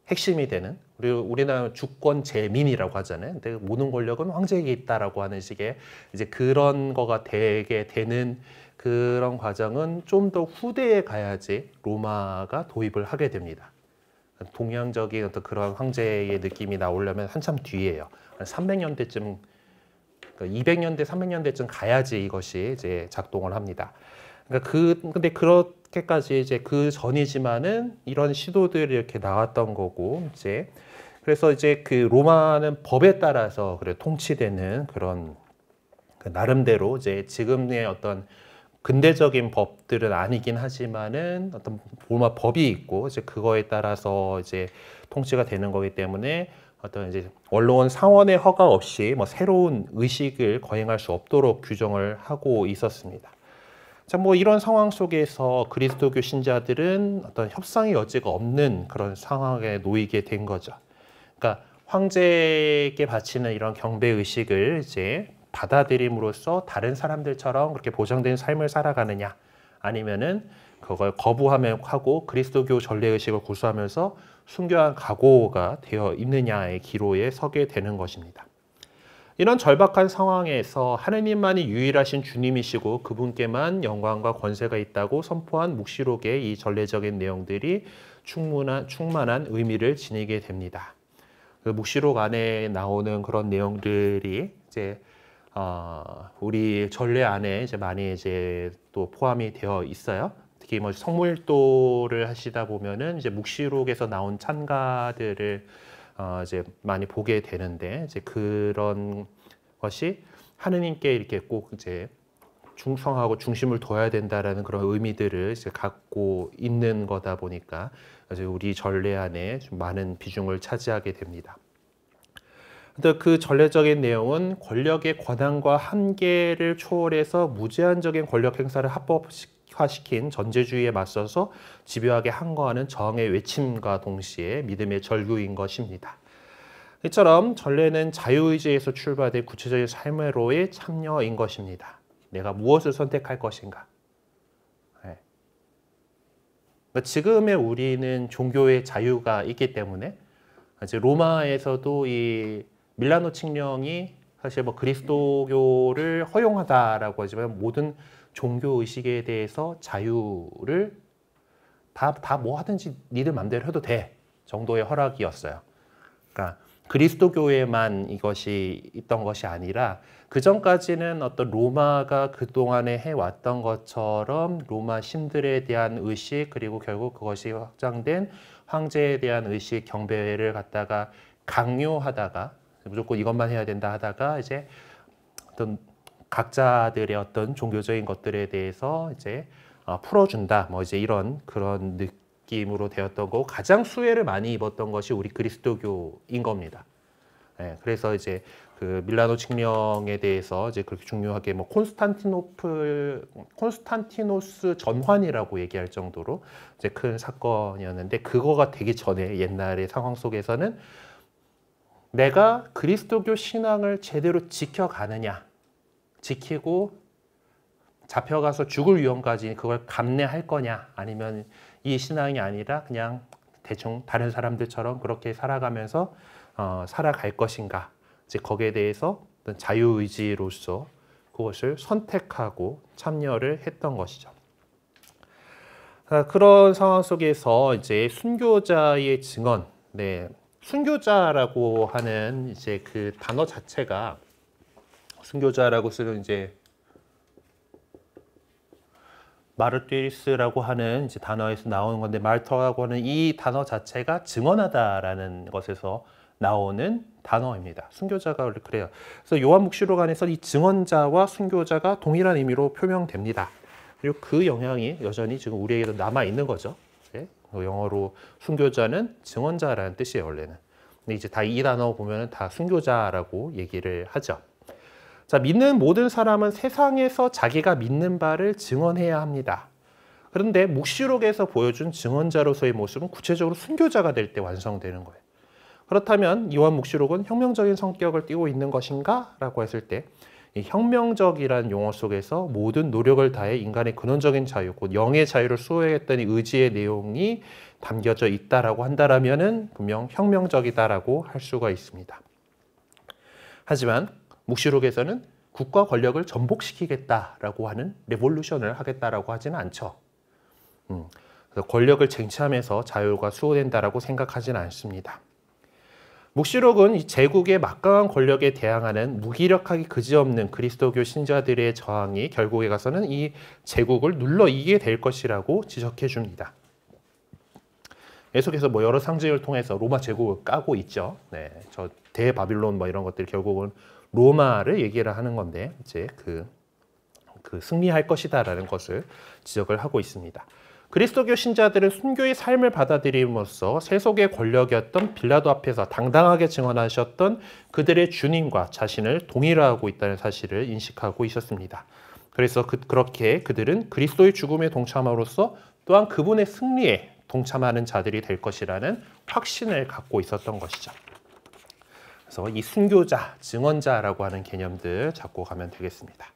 핵심이 되는 우리나라 주권 제민이라고 하잖아요. 근데 모든 권력은 황제에게 있다라고 하는 식의 이제 그런 거가 되게 되는 그런 과정은 좀 더 후대에 가야지 로마가 도입을 하게 됩니다. 동양적인 어떤 그런 황제의 느낌이 나오려면 한참 뒤에요. 300년대쯤, 200년대, 300년대쯤 가야지 이것이 이제 작동을 합니다. 그러니까 근데 그렇게까지 이제 그 전이지만은 이런 시도들이 이렇게 나왔던 거고 이제 그래서 이제 그 로마는 법에 따라서 통치되는 그런 나름대로 이제 지금의 어떤 근대적인 법들은 아니긴 하지만은 어떤 로마 법이 있고 이제 그거에 따라서 이제 통치가 되는 거기 때문에 어떤 이제 원로원 상원의 허가 없이 뭐 새로운 의식을 거행할 수 없도록 규정을 하고 있었습니다. 자, 뭐 이런 상황 속에서 그리스도교 신자들은 어떤 협상의 여지가 없는 그런 상황에 놓이게 된 거죠. 그러니까 황제에게 바치는 이런 경배 의식을 이제 받아들임으로써 다른 사람들처럼 그렇게 보장된 삶을 살아가느냐, 아니면은 그걸 거부하고 그리스도교 전례의식을 고수하면서 순교한 각오가 되어 있느냐의 기로에 서게 되는 것입니다. 이런 절박한 상황에서 하느님만이 유일하신 주님이시고 그분께만 영광과 권세가 있다고 선포한 묵시록의 이 전례적인 내용들이 충만한 의미를 지니게 됩니다. 그 묵시록 안에 나오는 그런 내용들이 이제 우리 전례 안에 이제 많이 이제 또 포함이 되어 있어요. 특히 뭐 성물도를 하시다 보면은 이제 묵시록에서 나온 찬가들을 이제 많이 보게 되는데, 이제 그런 것이 하느님께 이렇게 꼭 이제 충성하고 중심을 둬야 된다라는 그런 의미들을 이제 갖고 있는 거다 보니까 이제 우리 전례 안에 좀 많은 비중을 차지하게 됩니다. 근데 그 전례적인 내용은 권력의 권한과 한계를 초월해서 무제한적인 권력 행사를 합법화시킨 전제주의에 맞서서 집요하게 항거하는 저항의 외침과 동시에 믿음의 절규인 것입니다. 이처럼 전례는 자유의지에서 출발된 구체적인 삶으로의 참여인 것입니다. 내가 무엇을 선택할 것인가. 네. 그러니까 지금의 우리는 종교의 자유가 있기 때문에 이제 로마에서도 이 밀라노 칙령이 사실 뭐 그리스도교를 허용하다라고 하지만 모든 종교 의식에 대해서 자유를 다 뭐 하든지 니들 맘대로 해도 돼 정도의 허락이었어요. 그러니까 그리스도교에만 이것이 있던 것이 아니라 그 전까지는 어떤 로마가 그동안에 해왔던 것처럼 로마 신들에 대한 의식, 그리고 결국 그것이 확장된 황제에 대한 의식, 경배를 갖다가 강요하다가 무조건 이것만 해야 된다 하다가 이제 어떤 각자들의 어떤 종교적인 것들에 대해서 이제 풀어준다, 뭐 이제 이런 그런 느낌으로 되었던 거고, 가장 수혜를 많이 입었던 것이 우리 그리스도교인 겁니다. 네, 그래서 이제 그 밀라노 칙령에 대해서 이제 그렇게 중요하게 뭐 콘스탄티노스 전환이라고 얘기할 정도로 이제 큰 사건이었는데, 그거가 되기 전에 옛날의 상황 속에서는 내가 그리스도교 신앙을 제대로 지켜가느냐, 지키고 잡혀가서 죽을 위험까지 그걸 감내할 거냐, 아니면 이 신앙이 아니라 그냥 대충 다른 사람들처럼 그렇게 살아가면서 살아갈 것인가, 이제 거기에 대해서 어떤 자유의지로서 그것을 선택하고 참여를 했던 것이죠. 그런 상황 속에서 이제 순교자의 증언, 네, 순교자라고 하는 이제 그 단어 자체가, 순교자라고 쓰는 이제 마르티리스라고 하는 이제 단어에서 나오는 건데, 마르터라고 하는 이 단어 자체가 증언하다라는 것에서 나오는 단어입니다. 순교자가 원래 그래요. 그래서 요한묵시록 안에서 이 증언자와 순교자가 동일한 의미로 표명됩니다. 그리고 그 영향이 여전히 지금 우리에게도 남아 있는 거죠. 네? 영어로 순교자는 증언자라는 뜻이에요, 원래는. 근데 이제 다 이 단어 보면은 다 순교자라고 얘기를 하죠. 자, 믿는 모든 사람은 세상에서 자기가 믿는 바를 증언해야 합니다. 그런데 묵시록에서 보여준 증언자로서의 모습은 구체적으로 순교자가 될 때 완성되는 거예요. 그렇다면 요한묵시록은 혁명적인 성격을 띠고 있는 것인가? 라고 했을 때, 이 혁명적이라는 용어 속에서 모든 노력을 다해 인간의 근원적인 자유, 곧 영의 자유를 수호하겠다는 의지의 내용이 담겨져 있다라고 한다라면은 분명 혁명적이다라고 할 수가 있습니다. 하지만 묵시록에서는 국가 권력을 전복시키겠다라고 하는 레볼루션을 하겠다라고 하지는 않죠. 그래서 권력을 쟁취하면서 자유가 수호된다라고 생각하지는 않습니다. 묵시록은 이 제국의 막강한 권력에 대항하는 무기력하기 그지없는 그리스도교 신자들의 저항이 결국에 가서는 이 제국을 눌러 이기게 될 것이라고 지적해 줍니다. 계속해서 뭐 여러 상징을 통해서 로마 제국을 까고 있죠. 네, 저 대바빌론 뭐 이런 것들 결국은 로마를 얘기를 하는 건데, 이제 그 승리할 것이다라는 것을 지적을 하고 있습니다. 그리스도교 신자들은 순교의 삶을 받아들임으로써 세속의 권력이었던 빌라도 앞에서 당당하게 증언하셨던 그들의 주님과 자신을 동일화하고 있다는 사실을 인식하고 있었습니다. 그래서 그렇게 그들은 그리스도의 죽음에 동참함으로써 또한 그분의 승리에 동참하는 자들이 될 것이라는 확신을 갖고 있었던 것이죠. 그래서 이 순교자, 증언자라고 하는 개념들 잡고 가면 되겠습니다.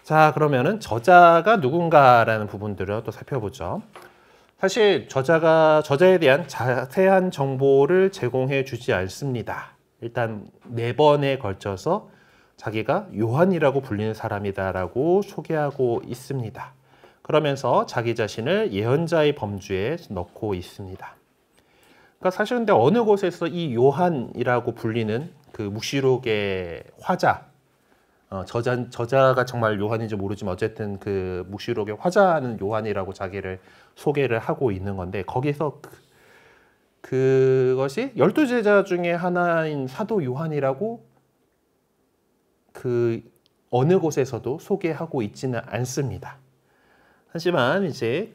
자, 그러면은 저자가 누군가라는 부분들을 또 살펴보죠. 사실 저자에 대한 자세한 정보를 제공해 주지 않습니다. 일단 4번에 걸쳐서 자기가 요한이라고 불리는 사람이다라고 소개하고 있습니다. 그러면서 자기 자신을 예언자의 범주에 넣고 있습니다. 그러니까 사실 근데 어느 곳에서 이 요한이라고 불리는 그 묵시록의 화자, 저자가 정말 요한인지 모르지만 어쨌든 그 묵시록의 화자는 요한이라고 자기를 소개를 하고 있는 건데, 거기서 그것이 12제자 중에 하나인 사도 요한이라고 그 어느 곳에서도 소개하고 있지는 않습니다. 하지만 이제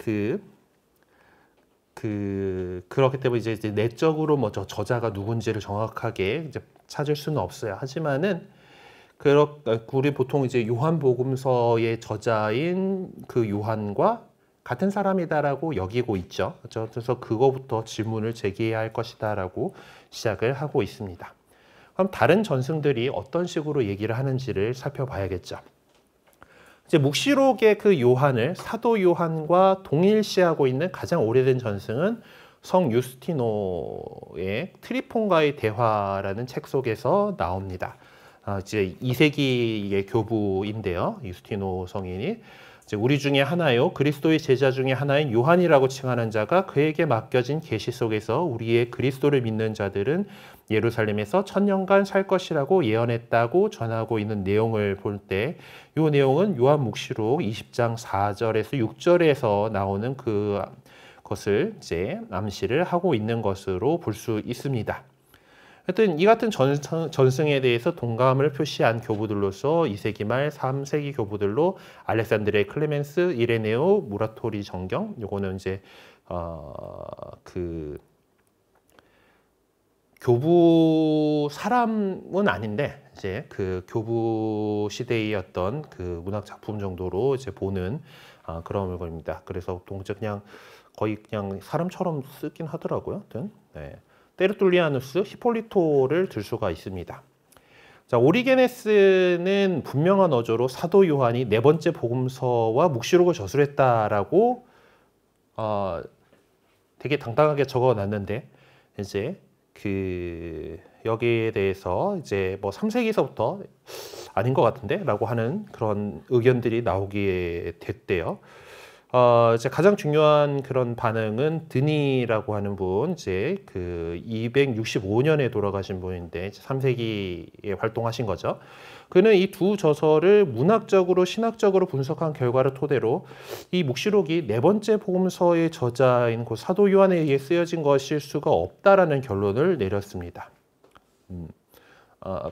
그렇기 때문에 이제 내적으로 뭐 저자가 누군지를 정확하게 이제 찾을 수는 없어요. 하지만은 우리 보통 이제 요한복음서의 저자인 그 요한과 같은 사람이다라고 여기고 있죠. 그래서 그거부터 질문을 제기해야 할 것이다라고 시작을 하고 있습니다. 그럼 다른 전승들이 어떤 식으로 얘기를 하는지를 살펴봐야겠죠. 이제 묵시록의 그 요한을 사도 요한과 동일시하고 있는 가장 오래된 전승은 성 유스티노의 트리폰과의 대화라는 책 속에서 나옵니다. 이제 2세기의 교부인데요. 유스티노 성인이 이제 우리 중에 하나요, 그리스도의 제자 중에 하나인 요한이라고 칭하는 자가 그에게 맡겨진 계시 속에서 우리의 그리스도를 믿는 자들은 예루살렘에서 1000년간 살 것이라고 예언했다고 전하고 있는 내용을 볼 때, 이 내용은 요한 묵시록 20장 4절에서 6절에서 나오는 그것을 이제 암시를 하고 있는 것으로 볼 수 있습니다. 하여튼 이 같은 전승에 대해서 동감을 표시한 교부들로서 2세기 말 3세기 교부들로 알렉산드레 클레멘스, 이레네오, 무라토리 정경, 요거는 이제 그 교부 사람은 아닌데 이제 그 교부 시대의 어떤 그 문학 작품 정도로 이제 보는 그런 물건입니다. 그래서 그냥 거의 그냥 사람처럼 쓰긴 하더라고요. 하여튼 네. 테르툴리아누스, 히폴리토를 들 수가 있습니다. 자, 오리게네스는 분명한 어조로 사도 요한이 4번째 복음서와 묵시록을 저술했다라고 되게 당당하게 적어놨는데, 이제 여기에 대해서 이제 뭐 3세기서부터 아닌 것 같은데라고 하는 그런 의견들이 나오게 됐대요. 이제 가장 중요한 그런 반응은 드니라고 하는 분, 이제 그 265년에 돌아가신 분인데 3세기에 활동하신 거죠. 그는 이 두 저서를 문학적으로 신학적으로 분석한 결과를 토대로 이 묵시록이 4번째 복음서의 저자인 그 사도 요한에 의해 쓰여진 것일 수가 없다라는 결론을 내렸습니다.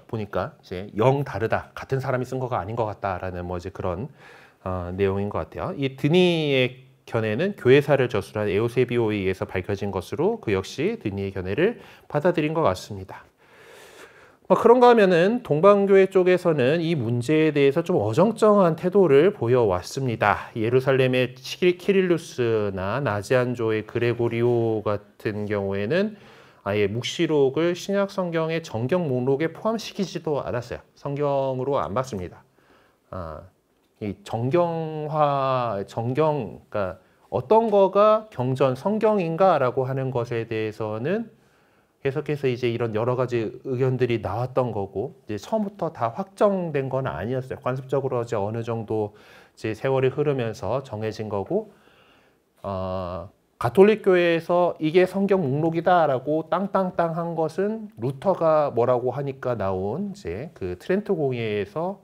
보니까 이제 영 다르다, 같은 사람이 쓴 거가 아닌 것 같다라는 뭐 이제 그런 내용인 것 같아요. 이 드니의 견해는 교회사를 저술한 에우세비오에 의해서 밝혀진 것으로 그 역시 드니의 견해를 받아들인 것 같습니다. 그런가 하면은 동방교회 쪽에서는 이 문제에 대해서 좀 어정쩡한 태도를 보여왔습니다. 예루살렘의 키릴루스나 나지안조의 그레고리오 같은 경우에는 아예 묵시록을 신약 성경의 정경 목록에 포함시키지도 않았어요. 성경으로 안 봤습니다. 이 그러니까 어떤 거가 경전 성경인가라고 하는 것에 대해서는 계속해서 이제 이런 여러 가지 의견들이 나왔던 거고, 이제 처음부터 다 확정된 건 아니었어요. 관습적으로 이제 어느 정도 이제 세월이 흐르면서 정해진 거고, 가톨릭 교회에서 이게 성경 목록이다라고 땅땅땅 한 것은 루터가 뭐라고 하니까 나온 이제 그 트렌트 공예에서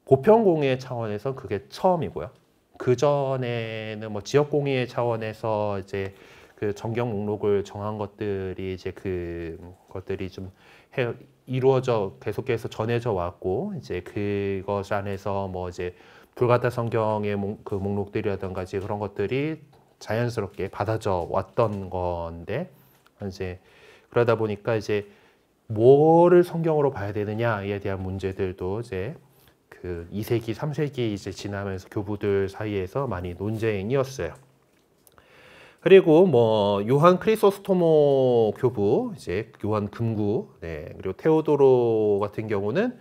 보편 공예 차원에서 그게 처음이고요. 그 전에는 뭐 지역 공예 차원에서 이제 그 정경 목록을 정한 것들이 이제 그것들이 좀 이루어져 계속해서 전해져 왔고, 이제 그것 안에서 뭐 이제 불가타 성경의 그 목록들이라든가 이제 그런 것들이 자연스럽게 받아져 왔던 건데, 이제 그러다 보니까 이제 뭐를 성경으로 봐야 되느냐에 대한 문제들도 이제 그 2세기, 3세기 이제 지나면서 교부들 사이에서 많이 논쟁이었어요. 그리고 뭐 요한 크리소스토모 교부, 이제 요한 금구, 그리고 테오도로 같은 경우는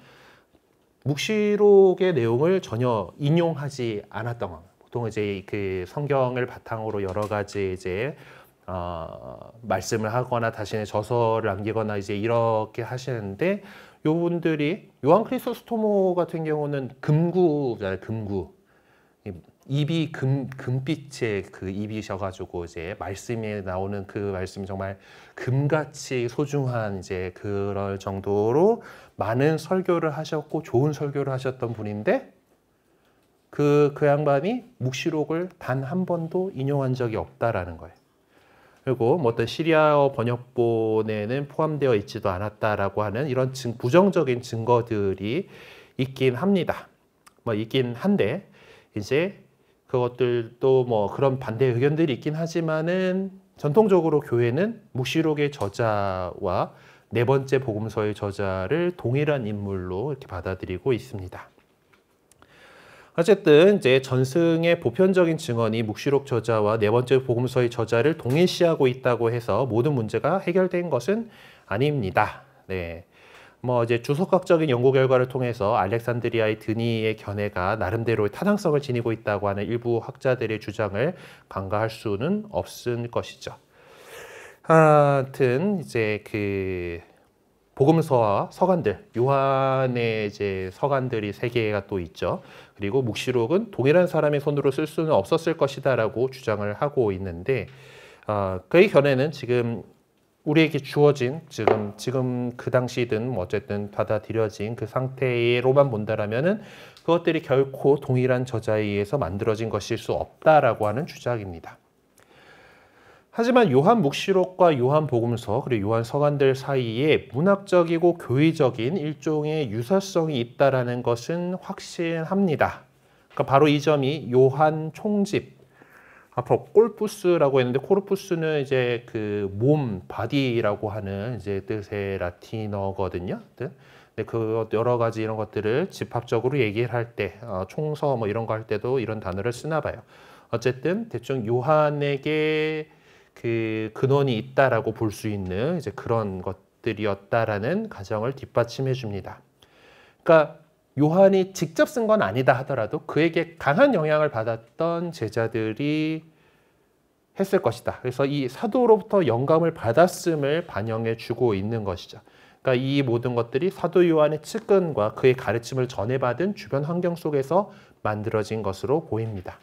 묵시록의 내용을 전혀 인용하지 않았던 겁니다. 보통 이제 그 성경을 바탕으로 여러 가지 이제 말씀을 하거나 자신의 저서를 남기거나 이제 이렇게 하시는데, 요분들이 요한 크리소스토모 같은 경우는 금구잖아요. 금구. 입이 금빛의 그 입이셔가지고 이제 말씀에 나오는 그 말씀이 정말 금같이 소중한 이제 그럴 정도로 많은 설교를 하셨고 좋은 설교를 하셨던 분인데, 그 양반이 묵시록을 단 한 번도 인용한 적이 없다라는 거예요. 그리고 뭐 어떤 시리아어 번역본에는 포함되어 있지도 않았다라고 하는 이런 부정적인 증거들이 있긴 합니다. 뭐 있긴 한데, 이제 그것들도 뭐 그런 반대 의견들이 있긴 하지만은 전통적으로 교회는 묵시록의 저자와 네 번째 복음서의 저자를 동일한 인물로 이렇게 받아들이고 있습니다. 어쨌든 이제 전승의 보편적인 증언이 묵시록 저자와 네 번째 복음서의 저자를 동일시하고 있다고 해서 모든 문제가 해결된 것은 아닙니다. 뭐 이제 주석학적인 연구 결과를 통해서 알렉산드리아의 드니의 견해가 나름대로의 타당성을 지니고 있다고 하는 일부 학자들의 주장을 간과할 수는 없을 것이죠. 하여튼 이제 그 복음서와 서간들, 요한의 이제 서간들이 세 개가 또 있죠. 그리고 묵시록은 동일한 사람의 손으로 쓸 수는 없었을 것이다라고 주장을 하고 있는데, 그의 견해는 지금 우리에게 주어진 지금 그 당시든 뭐 어쨌든 받아들여진 그 상태로만 본다라면은 그것들이 결코 동일한 저자에 의해서 만들어진 것일 수 없다라고 하는 주장입니다. 하지만 요한 묵시록과 요한 복음서 그리고 요한 서간들 사이에 문학적이고 교의적인 일종의 유사성이 있다라는 것은 확신합니다. 그러니까 바로 이 점이 요한 총집, 앞으로 콜푸스라고 했는데, 코르푸스는 이제 그 몸, 바디라고 하는 이제 뜻의 라틴어거든요. 근데 그 여러 가지 이런 것들을 집합적으로 얘기를 할 때, 총서 뭐 이런 거 할 때도 이런 단어를 쓰나 봐요. 어쨌든 대충 요한에게 그 근원이 있다라고 볼 수 있는 이제 그런 것들이었다라는 가정을 뒷받침해 줍니다. 그러니까 요한이 직접 쓴 건 아니다 하더라도 그에게 강한 영향을 받았던 제자들이 했을 것이다. 그래서 이 사도로부터 영감을 받았음을 반영해 주고 있는 것이죠. 그러니까 이 모든 것들이 사도 요한의 측근과 그의 가르침을 전해받은 주변 환경 속에서 만들어진 것으로 보입니다.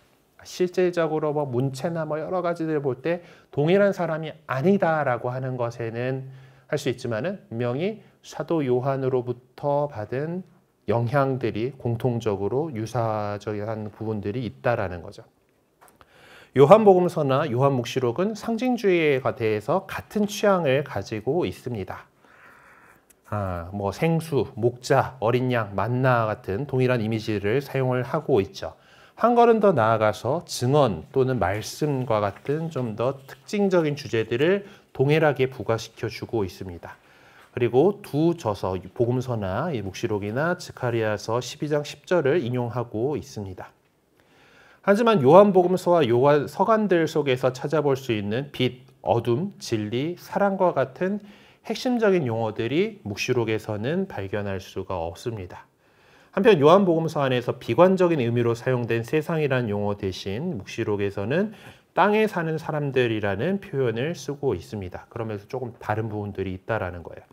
실제적으로 뭐 문체나 뭐 여러 가지들 볼 때 동일한 사람이 아니다라고 하는 것에는 할 수 있지만은 분명히 사도 요한으로부터 받은 영향들이 공통적으로 유사적인 부분들이 있다라는 거죠. 요한복음서나 요한묵시록은 상징주의에 대해서 같은 취향을 가지고 있습니다. 뭐 생수, 목자, 어린 양, 만나 같은 동일한 이미지를 사용을 하고 있죠. 한 걸음 더 나아가서 증언 또는 말씀과 같은 좀 더 특징적인 주제들을 동일하게 부과시켜 주고 있습니다. 그리고 두 저서, 복음서나 묵시록이나 스가랴서 12장 10절을 인용하고 있습니다. 하지만 요한복음서와 요한 서간들 속에서 찾아볼 수 있는 빛, 어둠, 진리, 사랑과 같은 핵심적인 용어들이 묵시록에서는 발견할 수가 없습니다. 한편 요한복음서 안에서 비관적인 의미로 사용된 세상이라는 용어 대신 묵시록에서는 땅에 사는 사람들이라는 표현을 쓰고 있습니다. 그러면서 조금 다른 부분들이 있다라는 거예요.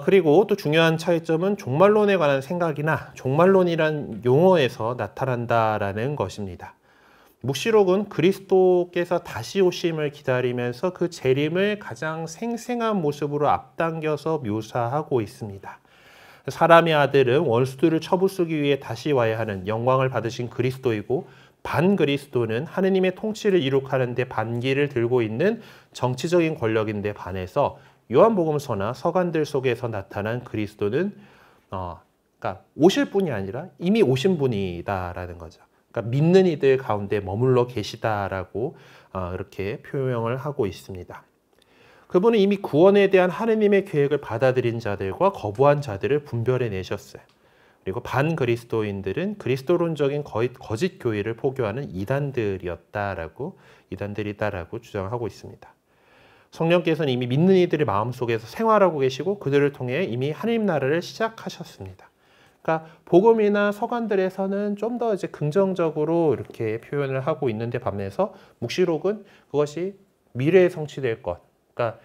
그리고 또 중요한 차이점은 종말론에 관한 생각이나 종말론이란 용어에서 나타난다라는 것입니다. 묵시록은 그리스도께서 다시 오심을 기다리면서 그 재림을 가장 생생한 모습으로 앞당겨서 묘사하고 있습니다. 사람의 아들은 원수들을 쳐부수기 위해 다시 와야 하는 영광을 받으신 그리스도이고, 반그리스도는 하느님의 통치를 이룩하는 데 반기를 들고 있는 정치적인 권력인데 반해서 요한복음서나 서간들 속에서 나타난 그리스도는 그러니까 오실 분이 아니라 이미 오신 분이다라는 거죠. 그러니까 믿는 이들 가운데 머물러 계시다라고 이렇게 표명을 하고 있습니다. 그분은 이미 구원에 대한 하느님의 계획을 받아들인 자들과 거부한 자들을 분별해 내셨어요. 그리고 반그리스도인들은 그리스도론적인 거짓 교회를 포교하는 이단들이다라고 주장하고 있습니다. 성령께서는 이미 믿는 이들의 마음속에서 생활하고 계시고 그들을 통해 이미 하나님 나라를 시작하셨습니다. 그러니까 복음이나 서간들에서는 좀 더 이제 긍정적으로 이렇게 표현을 하고 있는데 반면에서 묵시록은 그것이 미래에 성취될 것. 그러니까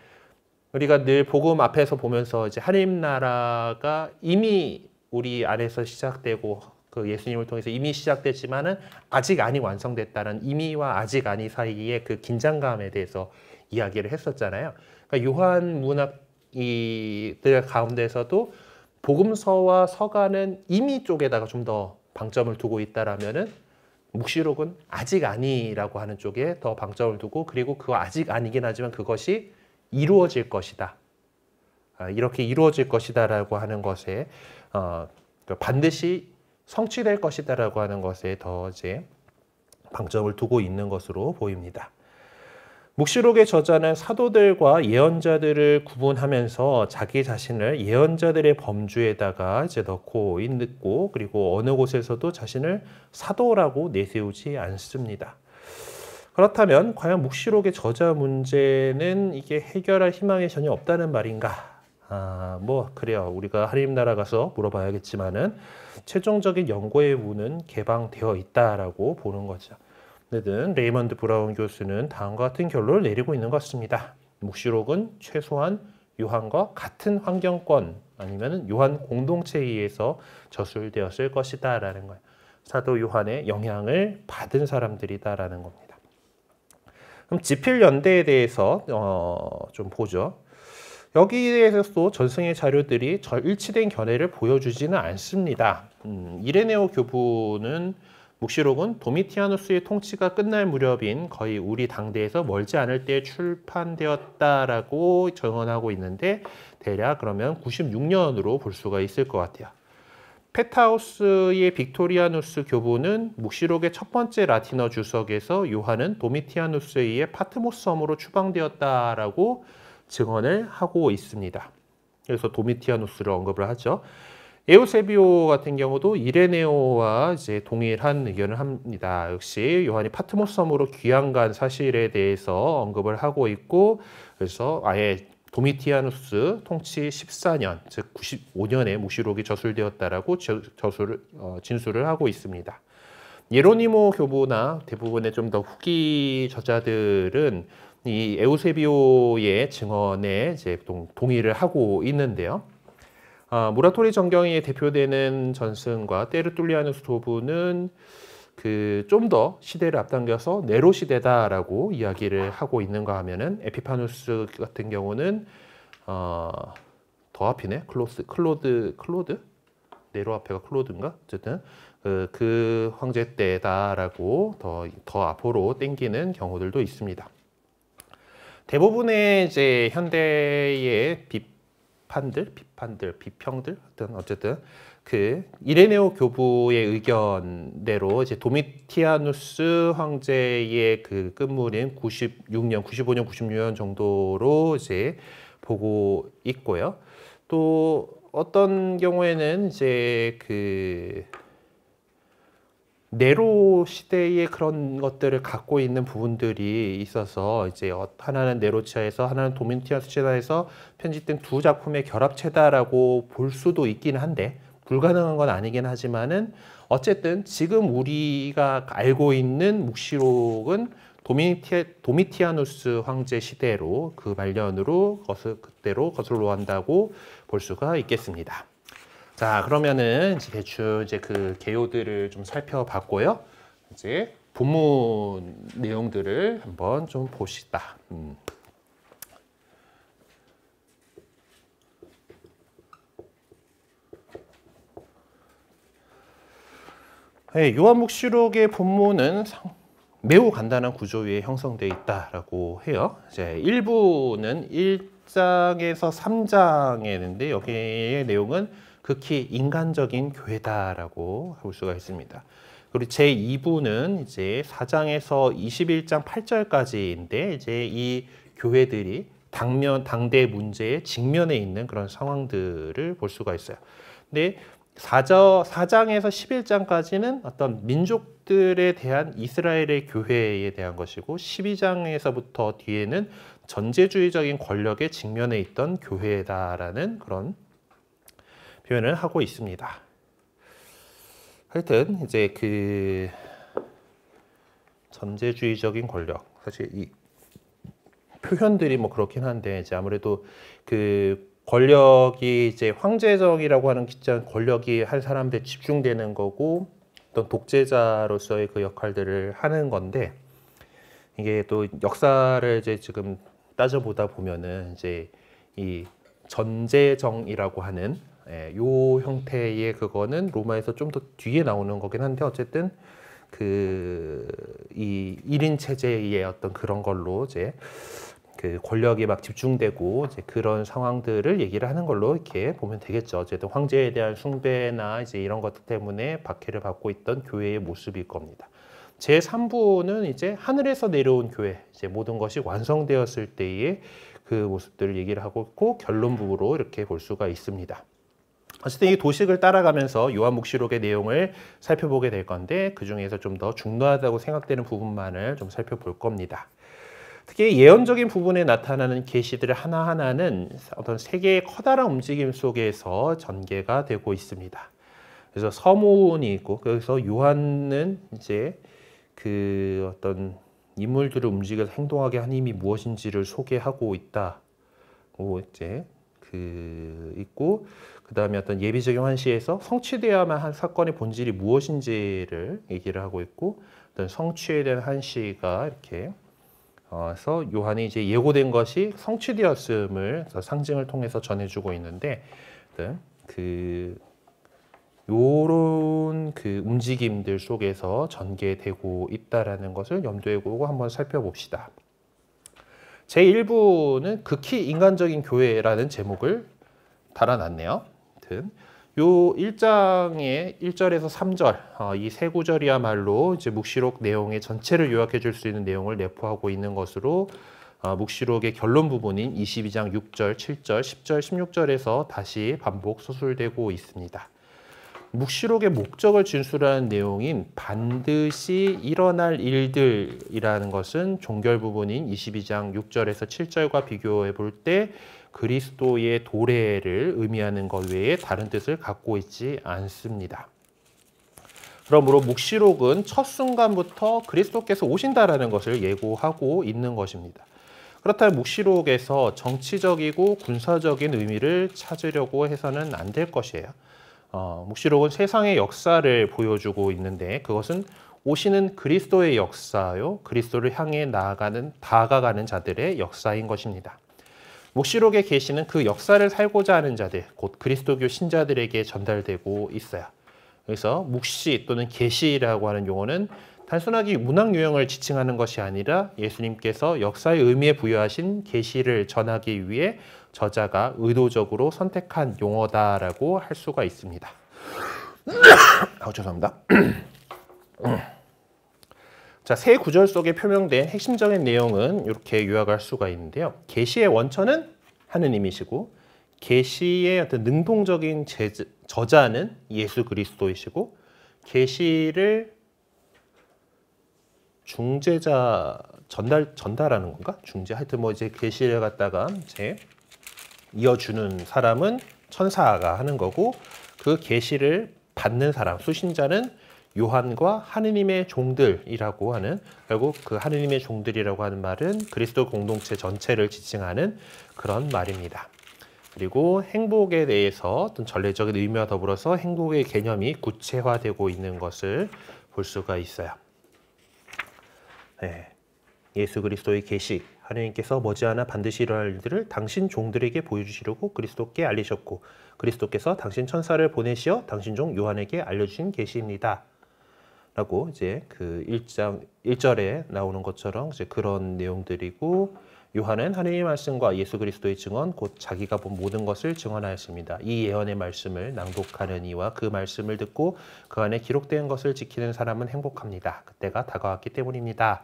우리가 늘 복음 앞에서 보면서 이제 하나님 나라가 이미 우리 안에서 시작되고 그 예수님을 통해서 이미 시작됐지만은 아직 아니 완성됐다는 이미와 아직 아니 사이의 그 긴장감에 대해서 이야기를 했었잖아요. 그러니까 요한 문학이들 가운데서도 복음서와 서가는 이미 쪽에다가 좀 더 방점을 두고 있다라면은 묵시록은 아직 아니라고 하는 쪽에 더 방점을 두고 그리고 그거 아직 아니긴 하지만 그것이 이루어질 것이다. 이렇게 이루어질 것이다라고 하는 것에 반드시 성취될 것이다라고 하는 것에 더 이제 방점을 두고 있는 것으로 보입니다. 묵시록의 저자는 사도들과 예언자들을 구분하면서 자기 자신을 예언자들의 범주에다가 이제 넣고 있고 그리고 어느 곳에서도 자신을 사도라고 내세우지 않습니다. 그렇다면 과연 묵시록의 저자 문제는 이게 해결할 희망이 전혀 없다는 말인가? 뭐 그래요. 우리가 하나님 나라 가서 물어봐야겠지만은 최종적인 연구의 문은 개방되어 있다라고 보는 거죠. 어쨌든 레이먼드 브라운 교수는 다음과 같은 결론을 내리고 있는 것 같습니다. 묵시록은 최소한 요한과 같은 환경권 아니면 요한 공동체에 의해서 저술되었을 것이다 라는 거예요. 사도 요한의 영향을 받은 사람들이다라는 겁니다. 그럼 지필연대에 대해서 좀 보죠. 여기에 대해서도 전승의 자료들이 일치된 견해를 보여주지는 않습니다. 이레네오 교부는 묵시록은 도미티아누스의 통치가 끝날 무렵인 거의 우리 당대에서 멀지 않을 때 출판되었다라고 정언하고 있는데 대략 그러면 96년으로 볼 수가 있을 것 같아요. 페타우스의 빅토리아누스 교부는 묵시록의 첫 번째 라틴어 주석에서 요한은 도미티아누스에 의해 파트모스 섬으로 추방되었다라고 증언을 하고 있습니다. 그래서 도미티아누스를 언급을 하죠. 에우세비오 같은 경우도 이레네오와 이제 동일한 의견을 합니다. 역시 요한이 파트모스 섬으로 귀향간 사실에 대해서 언급을 하고 있고 그래서 아예 도미티아누스 통치 14년, 즉 95년에 묵시록이 저술되었다라고 진술을 하고 있습니다. 예로니모 교부나 대부분의 좀 더 후기 저자들은 이 에우세비오의 증언에 이제 동의를 하고 있는데요. 무라토리 정경에 대표되는 전승과 테르툴리아누스 도부는 좀 더 시대를 앞당겨서 네로 시대다라고 이야기를 하고 있는가 하면은 에피파누스 같은 경우는 더 앞이네 클로드 네로 앞에가 클로드인가 어쨌든 그 황제 때다라고 더 앞으로 땡기는 경우들도 있습니다. 대부분의 이제 현대의 비평들 어쨌든 그 이레네오 교부의 의견대로 이제 도미티아누스 황제의 그 끝물인 95년, 96년 정도로 이제 보고 있고요. 또 어떤 경우에는 이제 그 네로 시대의 그런 것들을 갖고 있는 부분들이 있어서 이제 하나는 네로체에서 하나는 도미티아누스체에서 편집된 두 작품의 결합체다라고 볼 수도 있긴 한데 불가능한 건 아니긴 하지만은 어쨌든 지금 우리가 알고 있는 묵시록은 도미티아누스 황제 시대로 그 말년으로 그때로 거슬러 한다고 볼 수가 있겠습니다. 자, 그러면은 이제 대충 이제 그 개요들을 좀 살펴봤고요. 이제 본문 내용들을 한번 좀 봅시다. 네, 요한묵시록의 본문은 매우 간단한 구조 위에 형성되어 있다라고 해요. 이제 1부는 1장에서 3장에 있는데 여기의 내용은 극히 인간적인 교회다라고 볼 수가 있습니다. 그리고 제2부는 이제 4장에서 21장 8절까지인데 이제 이 교회들이 당대 문제에 직면해 있는 그런 상황들을 볼 수가 있어요. 근데 4장에서 11장까지는 어떤 민족들에 대한 이스라엘의 교회에 대한 것이고 12장에서부터 뒤에는 전제주의적인 권력에 직면해 있던 교회다라는 그런 표현을 하고 있습니다. 하여튼 이제 그 전제주의적인 권력, 사실 이 표현들이 뭐 그렇긴 한데 이제 아무래도 그 권력이 이제 황제정이라고 하는 권력이 한 사람들에 집중되는 거고 어떤 독재자로서의 그 역할들을 하는 건데 이게 또 역사를 이제 지금 따져보다 보면은 이제 이 전제정이라고 하는 요 형태의 그거는 로마에서 좀 더 뒤에 나오는 거긴 한데 어쨌든 그 이 1인 체제의 어떤 그런 걸로 이제 그 권력이 막 집중되고 이제 그런 상황들을 얘기를 하는 걸로 이렇게 보면 되겠죠. 어쨌든 황제에 대한 숭배나 이제 이런 것 때문에 박해를 받고 있던 교회의 모습일 겁니다. 제 3부는 이제 하늘에서 내려온 교회, 이제 모든 것이 완성되었을 때의 그 모습들을 얘기를 하고 있고 결론 부분으로 이렇게 볼 수가 있습니다. 어쨌든 이 도식을 따라가면서 요한묵시록의 내용을 살펴보게 될 건데 그 중에서 좀 더 중요하다고 생각되는 부분만을 좀 살펴볼 겁니다. 특히 예언적인 부분에 나타나는 계시들 하나하나는 어떤 세계의 커다란 움직임 속에서 전개가 되고 있습니다. 그래서 서문이 있고 그래서 요한은 이제 그 어떤 인물들을 움직여서 행동하게 한 힘이 무엇인지를 소개하고 있다고 이제 그 있고 그 다음에 어떤 예비적인 환시에서 성취되어야만 한 사건의 본질이 무엇인지를 얘기를 하고 있고 어떤 성취에 대한 환시가 이렇게 그래서 요한이 이제 예고된 것이 성취되었음을 상징을 통해서 전해주고 있는데 그 요런 그 움직임들 속에서 전개되고 있다라는 것을 염두에 두고 한번 살펴봅시다. 제1부는 극히 인간적인 교회라는 제목을 달아놨네요. 요 1장의 1절에서 3절 이 세 구절이야말로 이제 묵시록 내용의 전체를 요약해 줄 수 있는 내용을 내포하고 있는 것으로 묵시록의 결론 부분인 22장 6절, 7절, 10절, 16절에서 다시 반복 서술되고 있습니다. 묵시록의 목적을 진술하는 내용인 반드시 일어날 일들이라는 것은 종결 부분인 22장 6절에서 7절과 비교해 볼 때 그리스도의 도래를 의미하는 것 외에 다른 뜻을 갖고 있지 않습니다. 그러므로 묵시록은 첫 순간부터 그리스도께서 오신다라는 것을 예고하고 있는 것입니다. 그렇다면 묵시록에서 정치적이고 군사적인 의미를 찾으려고 해서는 안 될 것이에요. 묵시록은 세상의 역사를 보여주고 있는데 그것은 오시는 그리스도의 역사요, 그리스도를 향해 다가가는 자들의 역사인 것입니다. 묵시록의 계시는 그 역사를 살고자 하는 자들, 곧 그리스도교 신자들에게 전달되고 있어요. 그래서 묵시 또는 계시라고 하는 용어는 단순하게 문학 유형을 지칭하는 것이 아니라 예수님께서 역사의 의미에 부여하신 계시를 전하기 위해 저자가 의도적으로 선택한 용어다라고 할 수가 있습니다. 죄송합니다. 자, 세 구절 속에 표명된 핵심적인 내용은 이렇게 요약할 수가 있는데요. 계시의 원천은 하느님이시고 계시의 어떤 능동적인 저자는 예수 그리스도이시고 계시를 중재자 전달하는 건가? 중재 하여튼 뭐 이제 계시를 갖다가 이제 이어주는 사람은 천사가 하는 거고 그 계시를 받는 사람 수신자는 요한과 하느님의 종들이라고 하는 결국 그 하느님의 종들이라고 하는 말은 그리스도 공동체 전체를 지칭하는 그런 말입니다. 그리고 행복에 대해서 어떤 전례적인 의미와 더불어서 행복의 개념이 구체화되고 있는 것을 볼 수가 있어요. 네. 예수 그리스도의 계시, 하느님께서 머지않아 반드시 일어날 일들을 당신 종들에게 보여주시려고 그리스도께 알리셨고 그리스도께서 당신 천사를 보내시어 당신 종 요한에게 알려주신 계시입니다. 라고 이제 그 1장 1절에 나오는 것처럼 이제 그런 내용들이고 요한은 하느님의 말씀과 예수 그리스도의 증언 곧 자기가 본 모든 것을 증언하였습니다. 이 예언의 말씀을 낭독하는 이와 그 말씀을 듣고 그 안에 기록된 것을 지키는 사람은 행복합니다. 그때가 다가왔기 때문입니다.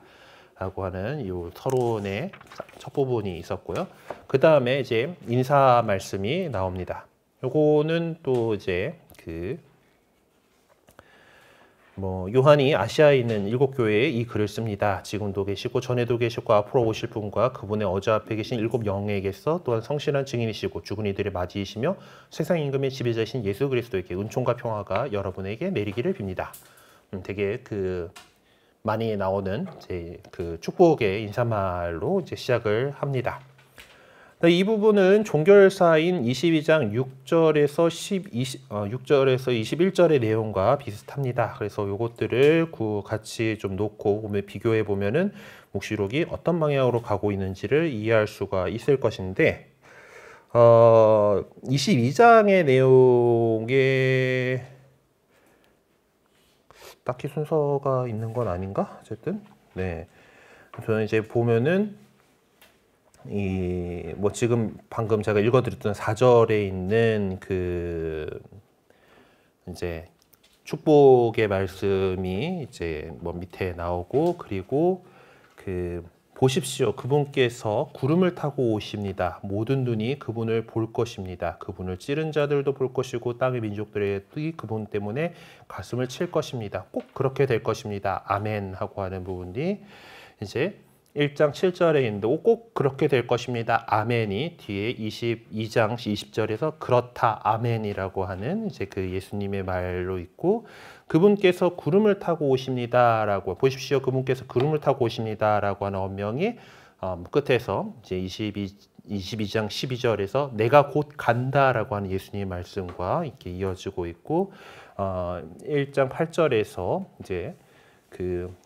라고 하는 이 서론의 첫 부분이 있었고요. 그 다음에 이제 인사 말씀이 나옵니다. 요거는 또 이제 요한이 아시아에 있는 7교회에 이 글을 씁니다. 지금도 계시고 전에도 계시고 앞으로 오실 분과 그분의 어저 앞에 계신 7 영에게서 또한 성실한 증인이시고 죽은 이들의 맞이이시며 세상 임금의 지배자이신 예수 그리스도에게 은총과 평화가 여러분에게 내리기를 빕니다. 되게 많이 나오는 이제 축복의 인사말로 이제 시작을 합니다. 이 부분은 종결사인 22장 6절에서 6절에서 21절의 내용과 비슷합니다. 그래서 이것들을 같이 좀 놓고 비교해 보면은 묵시록이 어떤 방향으로 가고 있는지를 이해할 수가 있을 것인데, 22장의 내용에 딱히 순서가 있는 건 아닌가? 어쨌든, 네. 저는 이제 보면은 지금 방금 제가 읽어드렸던 4절에 있는 이제 축복의 말씀이 이제 밑에 나오고, 그리고 보십시오. 그분께서 구름을 타고 오십니다. 모든 눈이 그분을 볼 것입니다. 그분을 찌른 자들도 볼 것이고 땅의 민족들이 그분 때문에 가슴을 칠 것입니다. 꼭 그렇게 될 것입니다. 아멘 하고 하는 부분이 이제 1장 7절에 있는데 꼭 그렇게 될 것입니다. 아멘이 뒤에 22장 20절에서 그렇다 아멘이라고 하는 이제 예수님의 말로 있고, 그분께서 구름을 타고 오십니다라고 보십시오. 그분께서 구름을 타고 오십니다라고 하는 언명이 끝에서 이제 22장 12절에서 내가 곧 간다라고 하는 예수님의 말씀과 이렇게 이어지고 있고, 1장 8절에서 이제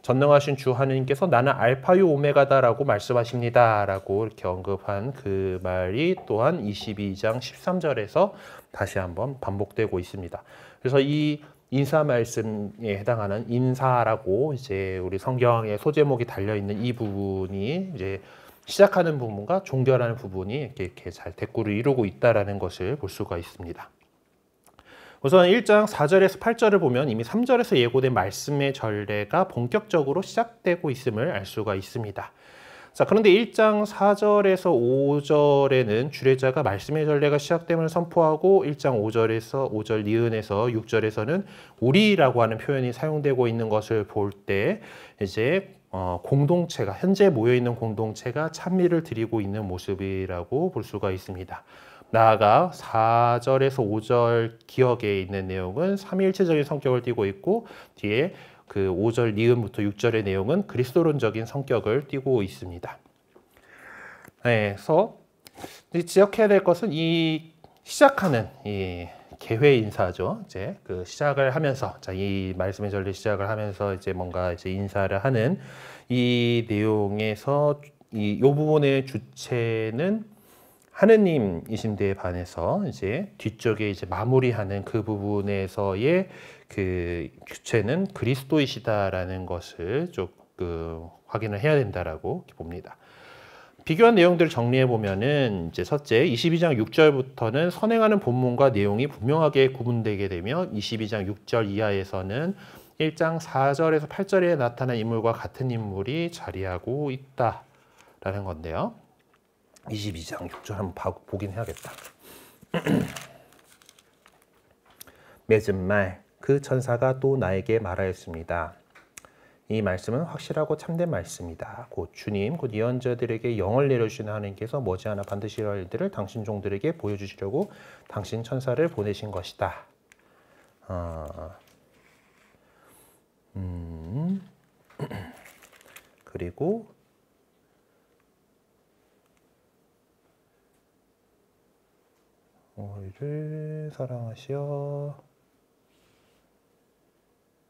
전능하신 주 하느님께서 나는 알파요 오메가다라고 말씀하십니다라고 이렇게 언급한 그 말이 또한 22장 13절에서 다시 한번 반복되고 있습니다. 그래서 이 인사 말씀에 해당하는 인사라고 이제 우리 성경의 소제목이 달려 있는 이 부분이 이제 시작하는 부분과 종결하는 부분이 이렇게 잘 대꾸를 이루고 있다라는 것을 볼 수가 있습니다. 우선 1장 4절에서 8절을 보면 이미 3절에서 예고된 말씀의 전례가 본격적으로 시작되고 있음을 알 수가 있습니다. 자, 그런데 1장 4절에서 5절에는 주례자가 말씀의 전례가 시작됨을 선포하고 1장 5절 니은에서 6절에서는 우리라고 하는 표현이 사용되고 있는 것을 볼 때 이제 공동체가 현재 모여 있는 공동체가 찬미를 드리고 있는 모습이라고 볼 수가 있습니다. 나아가 4절에서 5절 기억에 있는 내용은 삼위일체적인 성격을 띠고 있고, 뒤에 5절 니은부터 6절의 내용은 그리스도론적인 성격을 띠고 있습니다. 네, 그래서 지적해야 될 것은 이 시작하는 이 개회 인사죠. 이제 시작을 하면서, 이 말씀의 전례 시작을 하면서 이제 뭔가 이제 인사를 하는 이 내용에서 이 부분의 주체는 하느님이신 데에 반해서 이제 뒤쪽에 이제 마무리하는 그 부분에서의 주체는 그리스도이시다라는 것을 조금 확인을 해야 된다라고 봅니다. 비교한 내용들을 정리해 보면은 이제 첫째 22장 6절부터는 선행하는 본문과 내용이 분명하게 구분되게 되며 22장 6절 이하에서는 1장 4절에서 8절에 나타난 인물과 같은 인물이 자리하고 있다라는 건데요. 22장 6절 한번 보긴 해야겠다. 맺은 말, 그 천사가 또 나에게 말하였습니다. 이 말씀은 확실하고 참된 말씀이다. 곧 주님, 곧 예언자들에게 영을 내려주시는 하나님께서 머지않아 반드시 이럴 일들을 당신 종들에게 보여주시려고 당신 천사를 보내신 것이다. 그리고 우리를 사랑하시어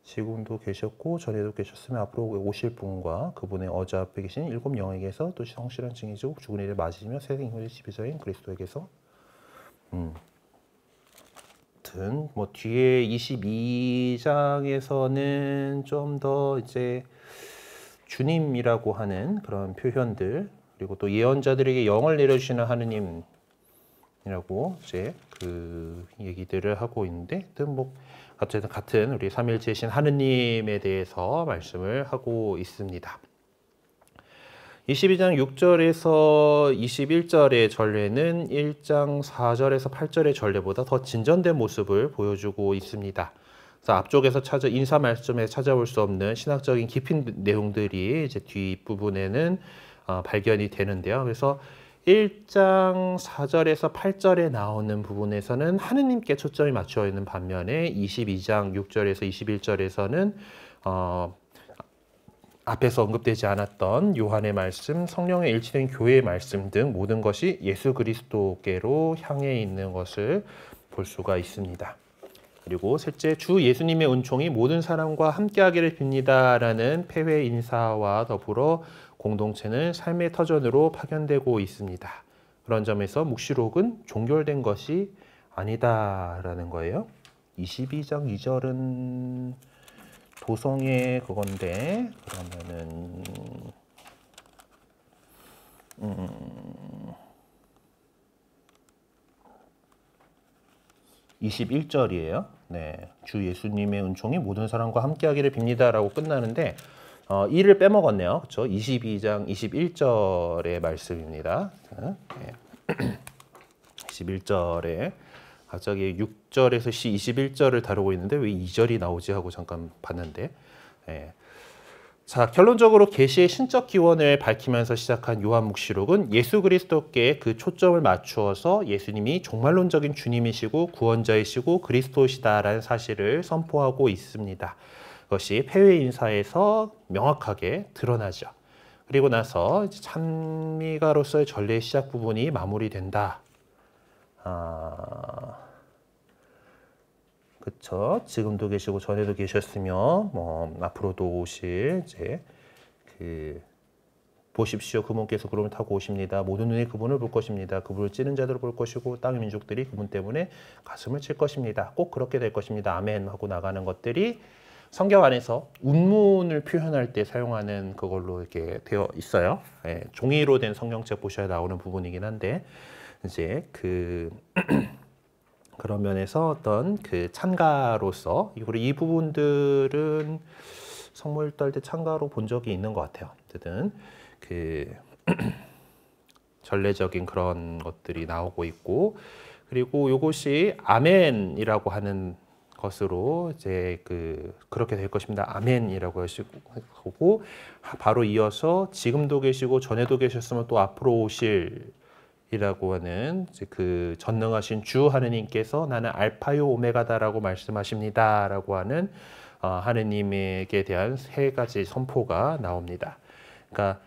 지금도 계셨고 전에도 계셨으며 앞으로 오실 분과 그분의 어저 앞에 계신 7 영에게서 또 성실한 증인이시고 죽은 이를 맞으시며 세상 인물의 지배자인 그리스도에게서 아무튼 뒤에 22장에서는 좀 더 이제 주님이라고 하는 그런 표현들, 그리고 또 예언자들에게 영을 내려주시는 하느님 이라고 이제 얘기들을 하고 있는데, 어쨌든 같은 우리 삼위일체이신 하느님에 대해서 말씀을 하고 있습니다. 22장 6절에서 21절의 전례는 1장 4절에서 8절의 전례보다 더 진전된 모습을 보여주고 있습니다. 그래서 앞쪽에서 인사 말씀에 찾아볼 수 없는 신학적인 깊은 내용들이 이제 뒷부분에는 발견이 되는데요. 그래서 1장 4절에서 8절에 나오는 부분에서는 하느님께 초점이 맞춰 있는 반면에 22장 6절에서 21절에서는 앞에서 언급되지 않았던 요한의 말씀, 성령의 일치된 교회의 말씀 등 모든 것이 예수 그리스도께로 향해 있는 것을 볼 수가 있습니다. 그리고 셋째, 주 예수님의 은총이 모든 사람과 함께하기를 빕니다라는 폐회 인사와 더불어 공동체는 삶의 터전으로 파견되고 있습니다. 그런 점에서 묵시록은 종결된 것이 아니다라는 거예요. 22장 2절은 도성의 그건데 그러면은 21절이에요. 네, 주 예수님의 은총이 모든 사람과 함께하기를 빕니다라고 끝나는데 이를 빼먹었네요. 그렇죠? 22장 21절의 말씀입니다. 네. 21절에 갑자기 6절에서 21절을 다루고 있는데 왜 2절이 나오지 하고 잠깐 봤는데 네. 자, 결론적으로 계시의 신적 기원을 밝히면서 시작한 요한묵시록은 예수 그리스도께 그 초점을 맞추어서 예수님이 종말론적인 주님이시고 구원자이시고 그리스도시다라는 사실을 선포하고 있습니다. 그것이 폐회 인사에서 명확하게 드러나죠. 그리고 나서 찬미가로서의 전례의 시작 부분이 마무리된다. 그쵸. 지금도 계시고 전에도 계셨으며 앞으로도 오실 이제 보십시오. 그분께서 구름을 타고 오십니다. 모든 눈이 그분을 볼 것입니다. 그분을 찌른 자들을 볼 것이고 땅의 민족들이 그분 때문에 가슴을 칠 것입니다. 꼭 그렇게 될 것입니다. 아멘 하고 나가는 것들이 성경 안에서 운문을 표현할 때 사용하는 그걸로 이렇게 되어 있어요. 예, 종이로 된 성경책 보셔야 나오는 부분이긴 한데 이제 그런 면에서 어떤 그 찬가로서 그리고 이 부분들은 성모일달 때 찬가로 본 적이 있는 것 같아요. 어쨌든 그 전례적인 그런 것들이 나오고 있고 그리고 이것이 아멘이라고 하는 것으로 이제 그렇게 될 것입니다. 아멘이라고 하시고 바로 이어서 지금도 계시고 전에도 계셨으면 또 앞으로 오실 이라고 하는 그 전능하신 주 하느님께서 나는 알파요 오메가다라고 말씀하십니다라고 하는 하느님에게 대한 세 가지 선포가 나옵니다. 그러니까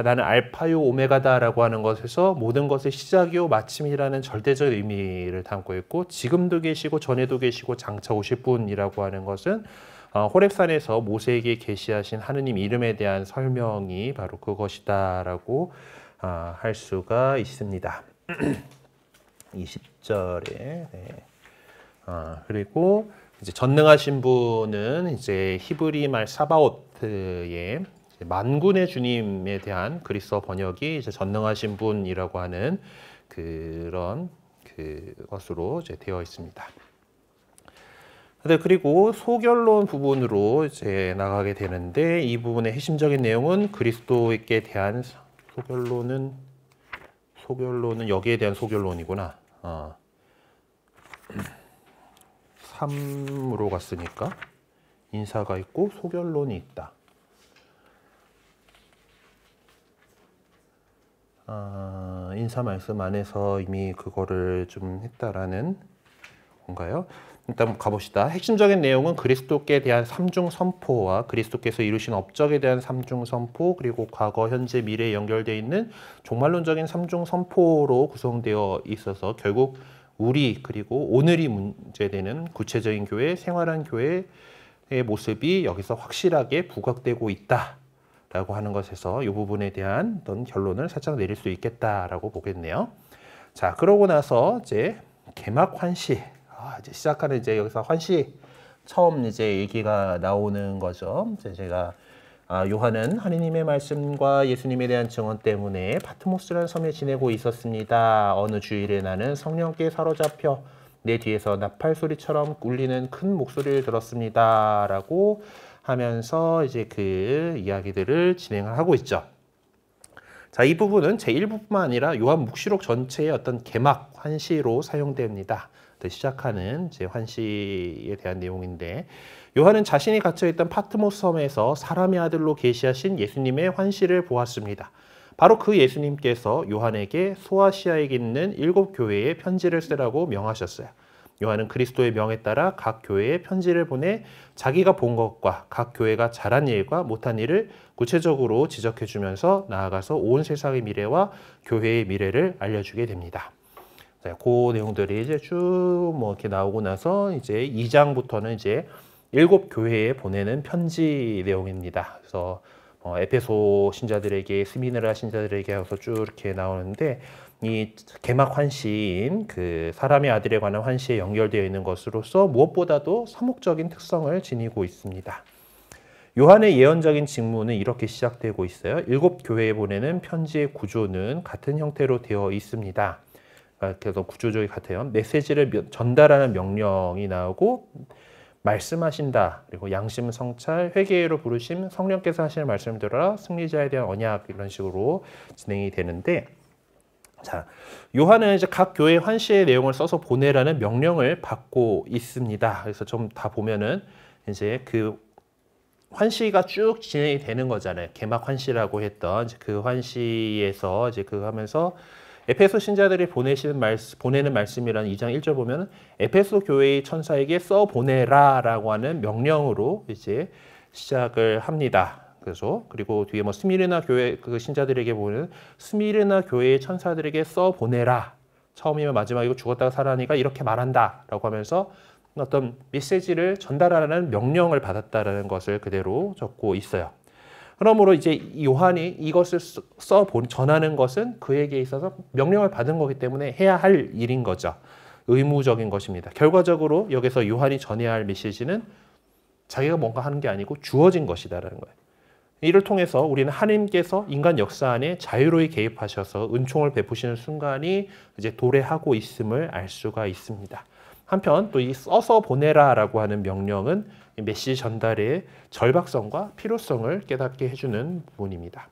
나는 알파요 오메가다라고 하는 것에서 모든 것의 시작이요 마침이라는 절대적 의미를 담고 있고 지금도 계시고 전에도 계시고 장차 오실 분이라고 하는 것은 호렙산에서 모세에게 계시하신 하느님 이름에 대한 설명이 바로 그것이다라고 할 수가 있습니다. 20절에 네. 그리고 이제 전능하신 분은 이제 히브리 말 사바오트의 만군의 주님에 대한 그리스어 번역이 이제 전능하신 분이라고 하는 그런 것으로 이제 되어 있습니다. 그리고 소결론 부분으로 이제 나가게 되는데 이 부분의 핵심적인 내용은 그리스도께 대한 소결론은 여기에 대한 소결론이구나. 3으로 갔으니까 인사가 있고 소결론이 있다. 인사 말씀 안에서 이미 그거를 좀 했다라는 건가요? 일단 가봅시다. 핵심적인 내용은 그리스도께 대한 삼중 선포와 그리스도께서 이루신 업적에 대한 삼중 선포 그리고 과거, 현재, 미래에 연결되어 있는 종말론적인 삼중 선포로 구성되어 있어서 결국 우리 그리고 오늘이 문제되는 구체적인 교회, 생활한 교회의 모습이 여기서 확실하게 부각되고 있다라고 하는 것에서 이 부분에 대한 어떤 결론을 살짝 내릴 수 있겠다라고 보겠네요. 자, 그러고 나서 이제 개막 환시. 이제 시작하는 이제 여기서 환시 처음 이제 얘기가 나오는 거죠. 이제 제가 요한은 하느님의 말씀과 예수님에 대한 증언 때문에 파트모스라는 섬에 지내고 있었습니다. 어느 주일에 나는 성령께 사로잡혀 내 뒤에서 나팔 소리처럼 울리는 큰 목소리를 들었습니다. 라고 하면서 이제 그 이야기들을 진행을 하고 있죠. 자, 이 부분은 제1부뿐만 아니라 요한 묵시록 전체의 어떤 개막 환시로 사용됩니다. 시작하는 이제 환시에 대한 내용인데, 요한은 자신이 갇혀있던 파트모스 섬에서 사람의 아들로 계시하신 예수님의 환시를 보았습니다. 바로 그 예수님께서 요한에게 소아시아에 있는 7 교회에 편지를 쓰라고 명하셨어요. 요한은 그리스도의 명에 따라 각 교회에 편지를 보내 자기가 본 것과 각 교회가 잘한 일과 못한 일을 구체적으로 지적해 주면서 나아가서 온 세상의 미래와 교회의 미래를 알려주게 됩니다. 자, 그 내용들이 이제 쭉 뭐 이렇게 나오고 나서 이제 2장부터는 이제 7 교회에 보내는 편지 내용입니다. 그래서 에페소 신자들에게, 스미르나 신자들에게 해서 쭉 이렇게 나오는데, 이 개막 환시인 그 사람의 아들에 관한 환시에 연결되어 있는 것으로서 무엇보다도 서목적인 특성을 지니고 있습니다. 요한의 예언적인 직무는 이렇게 시작되고 있어요. 7 교회에 보내는 편지의 구조는 같은 형태로 되어 있습니다. 그래서 구조적이 같아요. 메시지를 전달하는 명령이 나오고, 말씀하신다, 그리고 양심 성찰, 회개로 부르심, 성령께서 하시는 말씀을 들어라, 승리자에 대한 언약, 이런 식으로 진행이 되는데, 자, 요한은 이제 각 교회 환시의 내용을 써서 보내라는 명령을 받고 있습니다. 그래서 좀 다 보면은 이제 그 환시가 쭉 진행이 되는 거잖아요. 개막 환시라고 했던 그 환시에서 이제 그거 하면서 에페소 신자들이 보내는 말씀이라는 2장 1절 보면 에페소 교회의 천사에게 써 보내라라고 하는 명령으로 이제 시작을 합니다. 그래서 그리고 뒤에 뭐 스미르나 교회 그 신자들에게 보는 스미르나 교회의 천사들에게 써 보내라. 처음이면 마지막이고 죽었다가 살아나니까 이렇게 말한다라고 하면서 어떤 메시지를 전달하라는 명령을 받았다라는 것을 그대로 적고 있어요. 그러므로 이제 요한이 이것을 전하는 것은 그에게 있어서 명령을 받은 거기 때문에 해야 할 일인 거죠. 의무적인 것입니다. 결과적으로 여기서 요한이 전해야 할 메시지는 자기가 뭔가 하는 게 아니고 주어진 것이다라는 거예요. 이를 통해서 우리는 하나님께서 인간 역사 안에 자유로이 개입하셔서 은총을 베푸시는 순간이 이제 도래하고 있음을 알 수가 있습니다. 한편 또 이 써서 보내라라고 하는 명령은 메시지 전달의 절박성과 필요성을 깨닫게 해주는 부분입니다.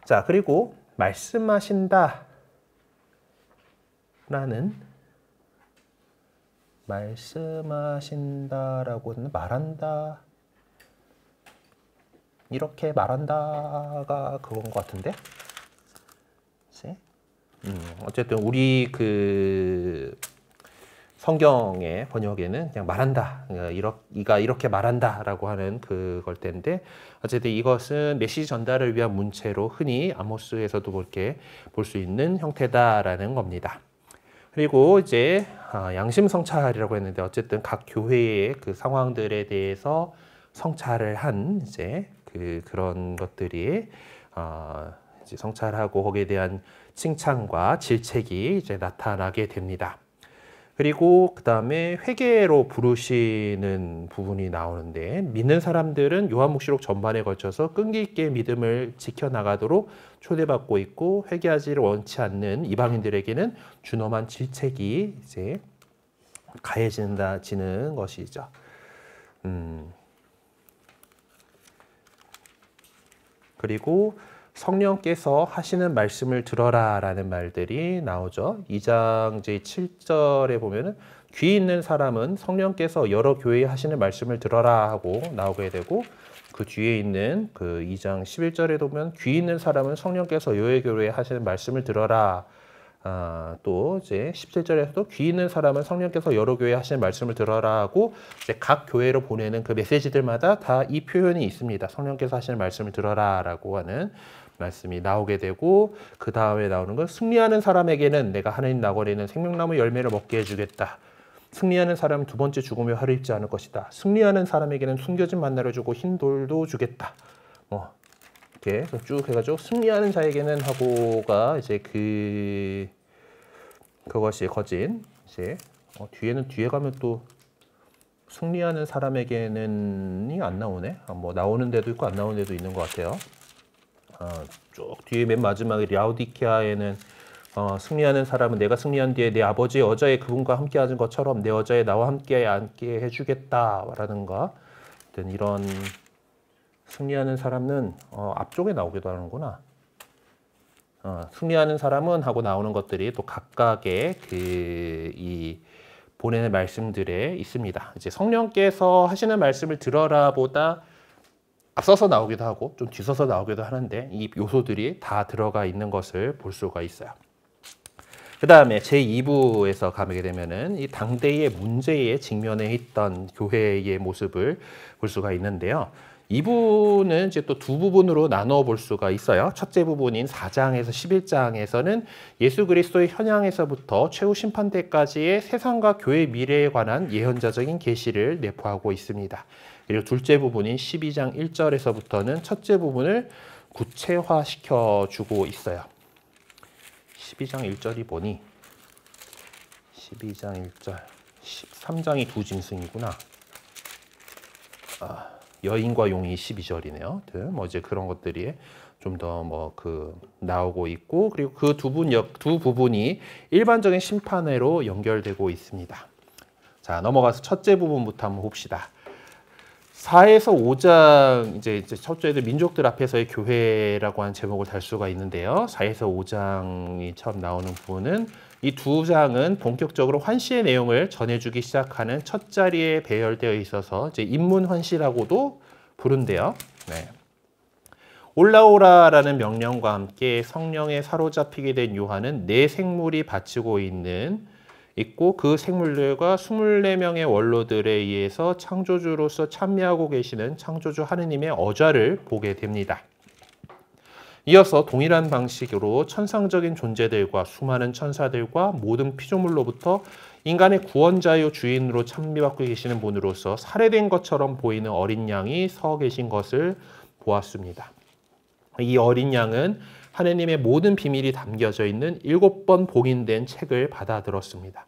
자, 그리고 말씀하신다라는 말씀하신다라고 하는 말한다, 이렇게 말한다가 그건 것 같은데, 어쨌든 우리 그 성경의 번역에는 그냥 말한다, 이가 이렇게 말한다라고 하는 그걸 텐데, 어쨌든 이것은 메시지 전달을 위한 문체로 흔히 아모스에서도 그렇게 볼 수 있는 형태다라는 겁니다. 그리고 이제 양심 성찰이라고 했는데, 어쨌든 각 교회의 그 상황들에 대해서 성찰을 한 이제 그런 것들이 이제 성찰하고 거기에 대한 칭찬과 질책이 이제 나타나게 됩니다. 그리고 그 다음에 회개로 부르시는 부분이 나오는데, 믿는 사람들은 요한묵시록 전반에 걸쳐서 끈기 있게 믿음을 지켜나가도록 초대받고 있고, 회개하지를 원치 않는 이방인들에게는 준엄한 질책이 이제 가해지는 것이죠. 그리고 성령께서 하시는 말씀을 들어라 라는 말들이 나오죠. 2장 7절에 보면은 귀 있는 사람은 성령께서 여러 교회에 하시는 말씀을 들어라 하고 나오게 되고, 그 뒤에 있는 그 2장 11절에 보면 귀 있는 사람은 성령께서 여러 교회에 하시는 말씀을 들어라. 또 이제 17절에서도 귀 있는 사람은 성령께서 여러 교회에 하시는 말씀을 들어라 하고, 이제 각 교회로 보내는 그 메시지들마다 다 이 표현이 있습니다. 성령께서 하시는 말씀을 들어라 라고 하는 말씀이 나오게 되고, 그 다음에 나오는 건 승리하는 사람에게는 내가 하나님 낙원에 있는 생명나무 열매를 먹게 해주겠다. 승리하는 사람은 두 번째 죽음에 화를 입지 않을 것이다. 승리하는 사람에게는 숨겨진 만나를 주고 흰 돌도 주겠다. 이렇게 쭉 해가지고 승리하는 자에게는 하고가 이제 그것이 거진 이제 뒤에 가면 또 승리하는 사람에게는이 안 나오네. 뭐 나오는 데도 있고 안 나오는 데도 있는 것 같아요. 쭉 뒤에 맨 마지막에 라우디케아에는 승리하는 사람은 내가 승리한 뒤에 내 아버지의 어자의 그분과 함께 하는 것처럼 내 어자의 나와 함께 앉게 해주겠다라든가, 이런 승리하는 사람은 앞쪽에 나오기도 하는구나. 승리하는 사람은 하고 나오는 것들이 또 각각의 이 보내는 말씀들에 있습니다. 이제 성령께서 하시는 말씀을 들어라보다 앞서서 나오기도 하고 좀 뒤서서 나오기도 하는데 이 요소들이 다 들어가 있는 것을 볼 수가 있어요. 그 다음에 제2부에서 가게 되면은 이 당대의 문제에 직면해 있던 교회의 모습을 볼 수가 있는데요. 2부는 이제 또 두 부분으로 나눠 볼 수가 있어요. 첫째 부분인 4장에서 11장에서는 예수 그리스도의 현양에서부터 최후 심판 때까지의 세상과 교회 미래에 관한 예언자적인 계시를 내포하고 있습니다. 그리고 둘째 부분인 12장 1절에서부터는 첫째 부분을 구체화시켜 주고 있어요. 12장 1절이 보니 12장 1절 13장이 두 짐승이구나. 여인과 용이 12절이네요. 뭐 이제 그런 것들이 좀 더 나오고 있고, 그리고 그 두 부분이 일반적인 심판회로 연결되고 있습니다. 자, 넘어가서 첫째 부분부터 한번 봅시다. 4에서 5장, 이제 첫째는 민족들 앞에서의 교회라고 하는 제목을 달 수가 있는데요. 4에서 5장이 처음 나오는 부분은 이 두 장은 본격적으로 환시의 내용을 전해주기 시작하는 첫 자리에 배열되어 있어서 이제 입문 환시라고도 부른대요. 네. 올라오라라는 명령과 함께 성령에 사로잡히게 된 요한은 네 생물이 바치고 있고 그 생물들과 24명의 원로들에 의해서 창조주로서 참여하고 계시는 창조주 하느님의 어좌를 보게 됩니다. 이어서 동일한 방식으로 천상적인 존재들과 수많은 천사들과 모든 피조물로부터 인간의 구원자요 주인으로 찬미받고 계시는 분으로서 살해된 것처럼 보이는 어린 양이 서 계신 것을 보았습니다. 이 어린 양은 하느님의 모든 비밀이 담겨져 있는 7번 봉인된 책을 받아들었습니다.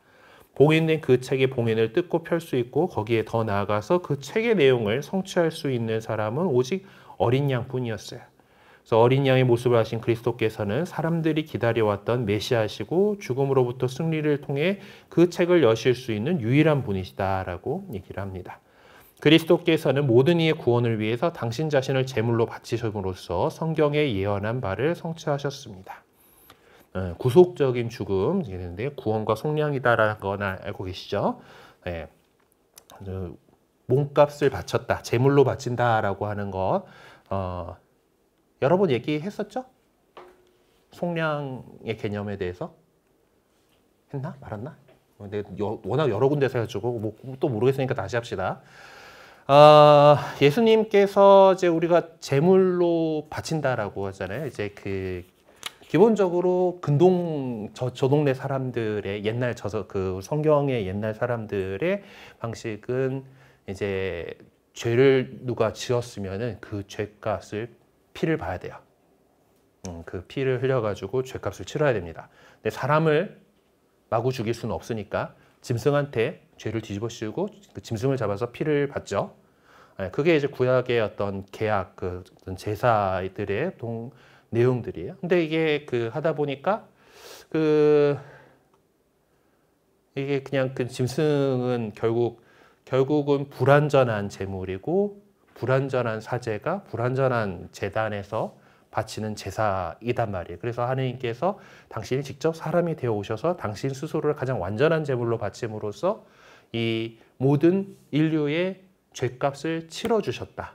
봉인된 그 책의 봉인을 뜯고 펼 수 있고 거기에 더 나아가서 그 책의 내용을 성취할 수 있는 사람은 오직 어린 양뿐이었어요. 그래서 어린 양의 모습을 하신 그리스도께서는 사람들이 기다려왔던 메시아시고 죽음으로부터 승리를 통해 그 책을 여실 수 있는 유일한 분이시다라고 얘기를 합니다. 그리스도께서는 모든 이의 구원을 위해서 당신 자신을 제물로 바치심으로써 성경에 예언한 바를 성취하셨습니다. 구속적인 죽음, 이랬는데 구원과 속량이다라는 건 알고 계시죠? 네. 몸값을 바쳤다, 제물로 바친다라고 하는 것, 여러 번 얘기했었죠? 속량의 개념에 대해서 했나? 말았나? 근데 워낙 여러 군데서 해가지고 또 모르겠으니까 다시 합시다. 예수님께서 이제 우리가 제물로 바친다라고 하잖아요. 이제 기본적으로 저 동네 사람들의 옛날 그 성경의 옛날 사람들의 방식은 이제 죄를 누가 지었으면은 그 죄값을 피를 봐야 돼요. 그 피를 흘려가지고 죄값을 치러야 됩니다. 근데 사람을 마구 죽일 수는 없으니까 짐승한테 죄를 뒤집어 씌우고 그 짐승을 잡아서 피를 받죠. 그게 이제 구약의 어떤 계약, 제사들의 내용들이에요. 근데 이게 하다 보니까 이게 그냥 그 짐승은 결국은 불완전한 제물이고 불완전한 사제가 불완전한 제단에서 바치는 제사이단 말이에요. 그래서 하느님께서 당신이 직접 사람이 되어 오셔서 당신 스스로를 가장 완전한 제물로 바침으로써 이 모든 인류의 죄값을 치러주셨다.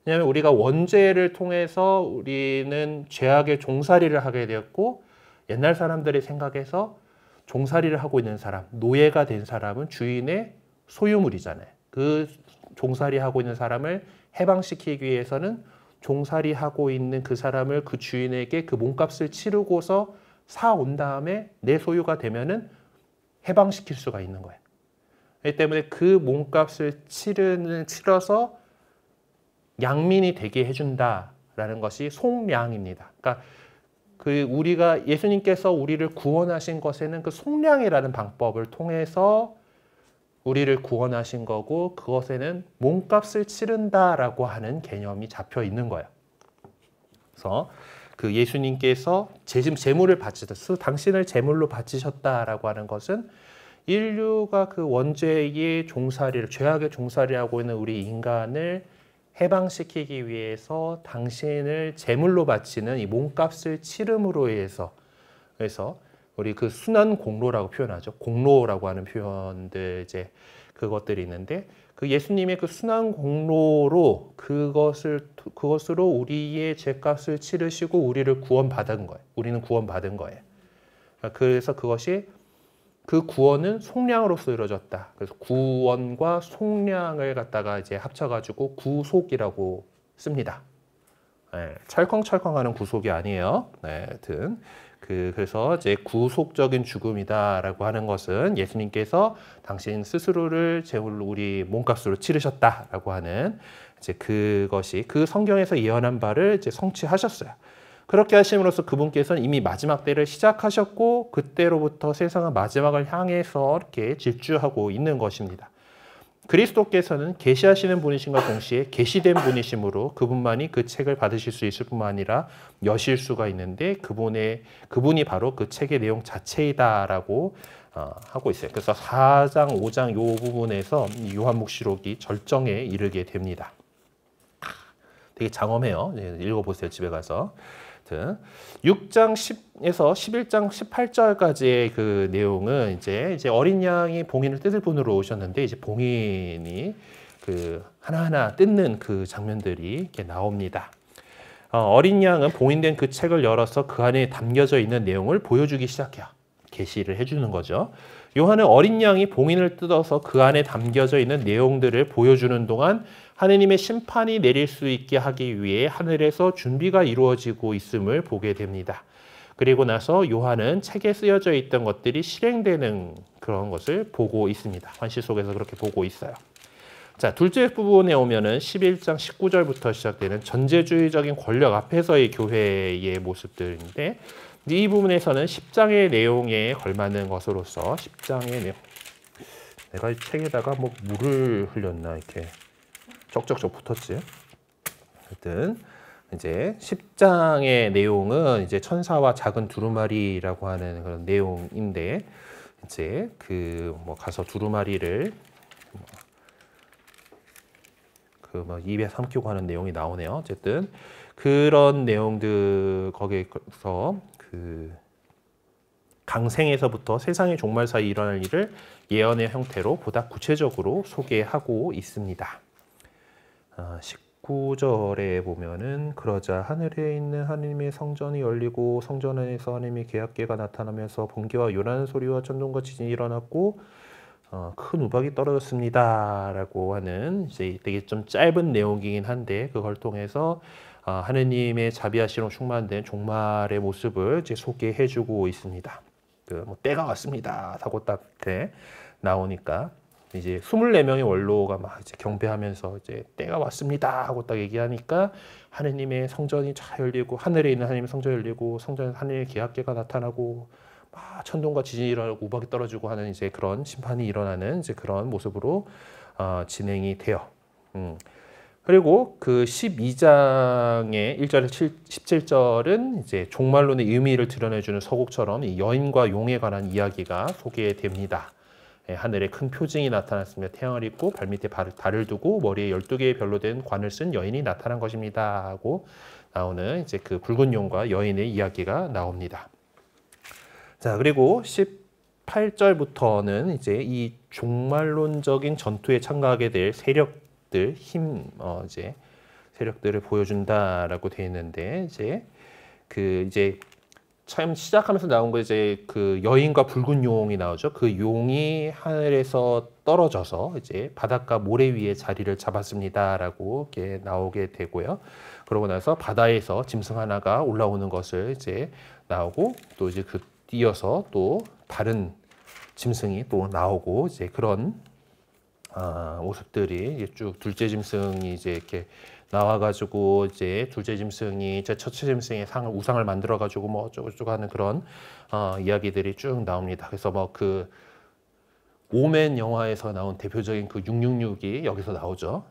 왜냐하면 우리가 원죄를 통해서 우리는 죄악의 종살이를 하게 되었고, 옛날 사람들의 생각에서 종살이를 하고 있는 사람, 노예가 된 사람은 주인의 소유물이잖아요. 그 종살이하고 있는 사람을 해방시키기 위해서는 종살이하고 있는 그 사람을 그 주인에게 그 몸값을 치르고서 사온 다음에 내 소유가 되면은 해방시킬 수가 있는 거예요. 그렇기 때문에 그 몸값을 치러서 양민이 되게 해준다라는 것이 속량입니다. 그러니까 우리가 예수님께서 우리를 구원하신 것에는 그 속량이라는 방법을 통해서 우리를 구원하신 거고, 그것에는 몸값을 치른다라고 하는 개념이 잡혀 있는 거예요. 그래서 그 예수님께서 제물을 당신을 제물로 바치셨다라고 하는 것은 인류가 그 원죄의 종살이를, 죄악의 종살이하고 있는 우리 인간을 해방시키기 위해서 당신을 제물로 바치는 이 몸값을 치름으로 해서 그래서 우리 그 순환 공로라고 표현하죠. 공로라고 하는 표현들 이제 그것들이 있는데 그 예수님의 그 순환 공로로 그것으로 우리의 죄값을 치르시고 우리를 구원받은 거예요. 우리는 구원받은 거예요. 그래서 그것이 그 구원은 속량으로서 이루어졌다. 그래서 구원과 속량을 갖다가 이제 합쳐가지고 구속이라고 씁니다. 네, 철컹철컹하는 구속이 아니에요. 네, 하여튼 그래서 이제 구속적인 죽음이다라고 하는 것은 예수님께서 당신 스스로를 제물로 우리 몸값으로 치르셨다라고 하는 이제 그것이 그 성경에서 예언한 바를 이제 성취하셨어요. 그렇게 하심으로써 그분께서는 이미 마지막 때를 시작하셨고 그때로부터 세상은 마지막을 향해서 이렇게 질주하고 있는 것입니다. 그리스도께서는 계시하시는 분이신과 동시에 계시된 분이시므로 그분만이 그 책을 받으실 수 있을 뿐만 아니라 여실 수가 있는데 그분이 바로 그 책의 내용 자체이다라고 하고 있어요. 그래서 4장, 5장 요 부분에서 요한묵시록이 절정에 이르게 됩니다. 되게 장엄해요. 읽어보세요. 집에 가서. 6장 10에서 11장 18절까지의 그 내용은 이제 어린 양이 봉인을 뜯을 분으로 오셨는데 이제 봉인이 그 하나하나 뜯는 그 장면들이 이렇게 나옵니다. 어린 양은 봉인된 그 책을 열어서 그 안에 담겨져 있는 내용을 보여주기 시작해요. 계시를 해주는 거죠. 요한은 어린 양이 봉인을 뜯어서 그 안에 담겨져 있는 내용들을 보여주는 동안 하느님의 심판이 내릴 수 있게 하기 위해 하늘에서 준비가 이루어지고 있음을 보게 됩니다. 그리고 나서 요한은 책에 쓰여져 있던 것들이 실행되는 그런 것을 보고 있습니다. 환시 속에서 그렇게 보고 있어요. 자, 둘째 부분에 오면은 11장 19절부터 시작되는 전제주의적인 권력 앞에서의 교회의 모습들인데 이 부분에서는 10장의 내용에 걸맞는 것으로서 10장의 내용 내가 이 책에다가 뭐 물을 흘렸나 이렇게 쩍쩍쩍 붙었지. 하여튼 이제 10장의 내용은 이제 천사와 작은 두루마리라고 하는 그런 내용인데 이제 그 뭐 가서 두루마리를 그 뭐 입에 삼키고 하는 내용이 나오네요. 어쨌든 그런 내용들 거기에서 그 강생에서부터 세상의 종말 사이 일어날 일을 예언의 형태로 보다 구체적으로 소개하고 있습니다. 19절에 보면은 그러자 하늘에 있는 하느님의 성전이 열리고 성전 안에서 하느님의 계약궤가 나타나면서 번개와 요란한 소리와 천둥과 지진이 일어났고 큰 우박이 떨어졌습니다 라고 하는 이제 되게 좀 짧은 내용이긴 한데 그걸 통해서 하느님의 자비하심으로 충만된 종말의 모습을 이제 소개해주고 있습니다. 뭐 때가 왔습니다 하고 딱 나오니까 이제 24명의 원로가 막 이제 경배하면서 이제 때가 왔습니다 하고 딱 얘기하니까 하느님의 성전이 잘 열리고 하늘에 있는 하느님의 성전이 열리고 성전에서 하느님의 계약궤가 나타나고 막 천둥과 지진이 일어나고 우박이 떨어지고 하는 이제 그런 심판이 일어나는 이제 그런 모습으로 진행이 돼요. 그리고 그 12장의 1절에서 17절은 이제 종말론의 의미를 드러내주는 서곡처럼 이 여인과 용에 관한 이야기가 소개됩니다. 하늘에 큰 표징이 나타났으며 태양을 입고 발밑에 달을 두고 머리에 12개의 별로 된 관을 쓴 여인이 나타난 것입니다 하고 나오는 이제 그 붉은 용과 여인의 이야기가 나옵니다. 자, 그리고 18절부터는 이제 이 종말론적인 전투에 참가하게 될 세력들 이제 세력들을 보여준다라고 되어 있는데 이제 처음 시작하면서 나온 거 이제 그 여인과 붉은 용이 나오죠. 그 용이 하늘에서 떨어져서 이제 바닷가 모래 위에 자리를 잡았습니다라고 이렇게 나오게 되고요. 그러고 나서 바다에서 짐승 하나가 올라오는 것을 이제 나오고 또 이제 그 이어서 또 다른 짐승이 또 나오고 이제 그런 모습들이 쭉 둘째 짐승이 이제 이렇게 나와가지고 이제 둘째 짐승이 이제 첫째 짐승의 우상을 만들어가지고 뭐 어쩌고저쩌고 하는 그런 이야기들이 쭉 나옵니다. 그래서 뭐 그 오맨 영화에서 나온 대표적인 그 666이 여기서 나오죠.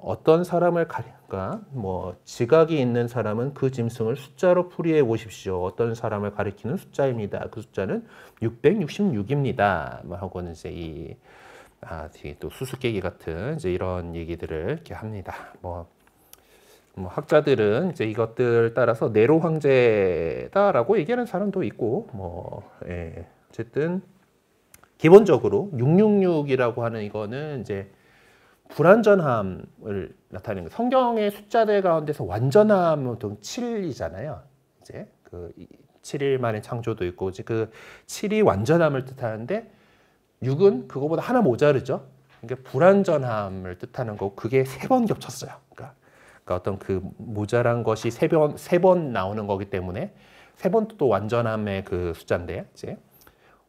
어떤 사람을 그러니까 뭐 지각이 있는 사람은 그 짐승을 숫자로 풀이해 보십시오. 어떤 사람을 가리키는 숫자입니다. 그 숫자는 666입니다. 뭐 하고는 이제 되게 또 수수께끼 같은 이제 이런 얘기들을 이렇게 합니다. 뭐 뭐 학자들은 이제 이것들 따라서 네로 황제다라고 얘기하는 사람도 있고 뭐 예, 어쨌든 기본적으로 666이라고 하는 이거는 이제 불완전함을 나타내는 거예요. 성경의 숫자들 가운데서 완전함은 보통 7이잖아요. 이제 그 7일 만에 창조도 있고 이제 그 7이 완전함을 뜻하는데 6은 그거보다 하나 모자르죠. 그러니까 불완전함을 뜻하는 거고 그게 3번 겹쳤어요. 그러니까 어떤 그 모자란 것이 세 번 나오는 거기 때문에 3번 또 완전함의 그 숫자인데 이제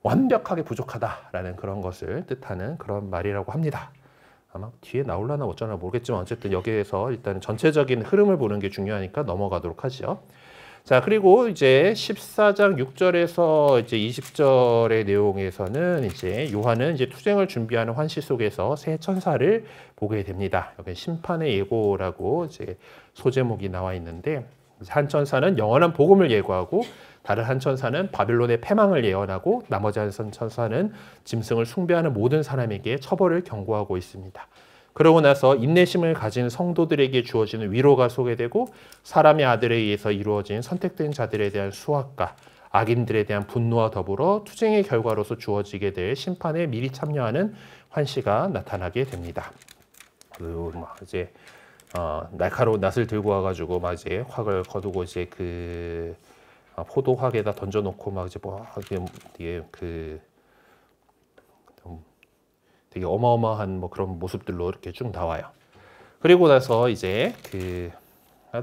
완벽하게 부족하다라는 그런 것을 뜻하는 그런 말이라고 합니다. 아마 뒤에 나올라나 어쩌나 모르겠지만 어쨌든 여기에서 일단 전체적인 흐름을 보는 게 중요하니까 넘어가도록 하죠. 자, 그리고 이제 14장 6절에서 이제 20절의 내용에서는 이제 요한은 이제 투쟁을 준비하는 환시 속에서 새 천사를 보게 됩니다. 여기 심판의 예고라고 이제 소제목이 나와 있는데 한 천사는 영원한 복음을 예고하고 다른 한 천사는 바빌론의 패망을 예언하고 나머지 한 천사는 짐승을 숭배하는 모든 사람에게 처벌을 경고하고 있습니다. 그러고 나서 인내심을 가진 성도들에게 주어지는 위로가 소개되고 사람의 아들에 의해서 이루어진 선택된 자들에 대한 수확과 악인들에 대한 분노와 더불어 투쟁의 결과로서 주어지게 될 심판에 미리 참여하는 환시가 나타나게 됩니다. 그리고 막 이제 날카로운 낫을 들고 와가지고 막 이제 확을 거두고 이제 그 포도확에다 던져놓고 막 이제 뭐 이게 그 되게 어마어마한 뭐 그런 모습들로 이렇게 쭉 나와요. 그리고 나서 이제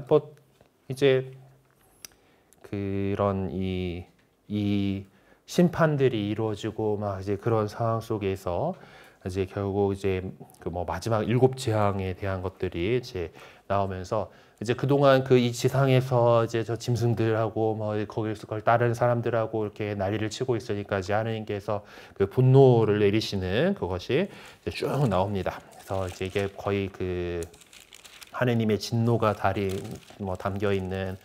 뭐 이제 그런 이 심판들이 이루어지고 막 이제 그런 상황 속에서 이제 결국 이제 그 뭐 마지막 7 재앙에 대한 것들이 이제 나오면서 이제 그동안 그 이 지상에서 이제 저 짐승들하고 뭐 거기서 그걸 따르는 사람들하고 이렇게 난리를 치고 있으니까 이제 하느님께서 그 분노를 내리시는 그것이 이제 쭉 나옵니다. 그래서 이제 이게 거의 그 하느님의 진노가 뭐 담겨 있는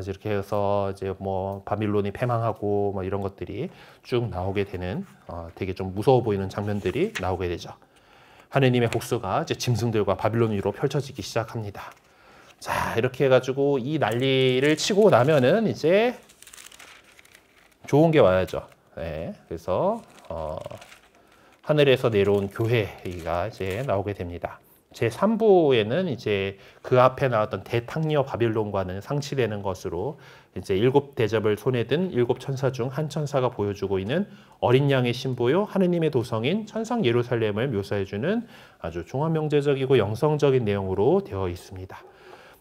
이렇게 해서 이제 뭐 바빌론이 패망하고 뭐 이런 것들이 쭉 나오게 되는 되게 좀 무서워 보이는 장면들이 나오게 되죠. 하느님의 복수가 이제 짐승들과 바빌론 위로 펼쳐지기 시작합니다. 자, 이렇게 해가지고 이 난리를 치고 나면은 이제 좋은 게 와야죠. 네, 그래서 하늘에서 내려온 교회가 이제 나오게 됩니다. 제 3부에는 이제 그 앞에 나왔던 대탕녀 바빌론과는 상치되는 것으로 이제 7 대접을 손에 든 7 천사 중 한 천사가 보여주고 있는 어린 양의 신부요 하느님의 도성인 천상 예루살렘을 묘사해주는 아주 종합명제적이고 영성적인 내용으로 되어 있습니다.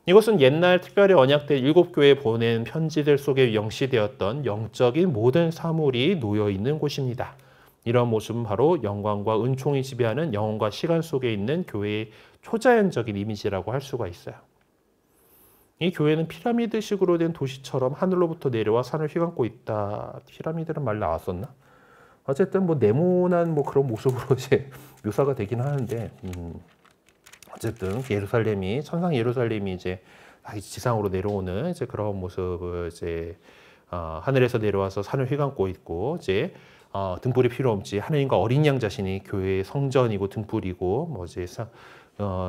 이것은 옛날 특별히 언약된 7 교회에 보낸 편지들 속에 영시되었던 영적인 모든 사물이 놓여 있는 곳입니다. 이런 모습은 바로 영광과 은총이 지배하는 영혼과 시간 속에 있는 교회의 초자연적인 이미지라고 할 수가 있어요. 이 교회는 피라미드식으로 된 도시처럼 하늘로부터 내려와 산을 휘감고 있다. 피라미드는 말 나왔었나? 어쨌든 뭐 네모난 뭐 그런 모습으로 이제 묘사가 되긴 하는데 어쨌든 예루살렘이 천상 예루살렘이 이제 지상으로 내려오는 이제 그런 모습을 이제 하늘에서 내려와서 산을 휘감고 있고 이제 등불이 필요 없지 하느님과 어린 양 자신이 교회의 성전이고 등불이고 뭐 이제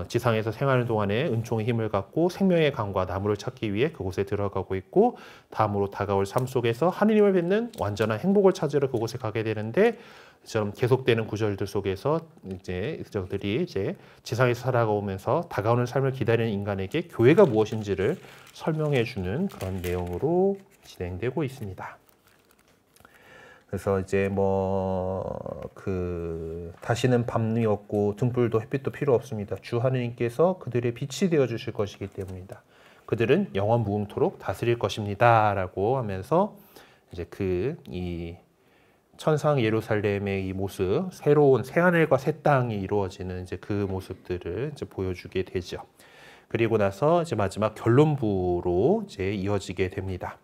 지상에서 생활하는 동안에 은총의 힘을 갖고 생명의 강과 나무를 찾기 위해 그곳에 들어가고 있고 다음으로 다가올 삶 속에서 하느님을 뵙는 완전한 행복을 찾으러 그곳에 가게 되는데 이처럼 계속되는 구절들 속에서 이제 저들이 이제 지상에서 살아가면서 다가오는 삶을 기다리는 인간에게 교회가 무엇인지를 설명해 주는 그런 내용으로 진행되고 있습니다. 그래서 이제 다시는 밤이 없고 등불도 햇빛도 필요 없습니다. 주 하느님께서 그들의 빛이 되어 주실 것이기 때문이다. 그들은 영원 무궁토록 다스릴 것입니다라고 하면서 이제 이 천상 예루살렘의 이 모습, 새로운 새 하늘과 새 땅이 이루어지는 이제 그 모습들을 이제 보여주게 되죠. 그리고 나서 이제 마지막 결론부로 이제 이어지게 됩니다.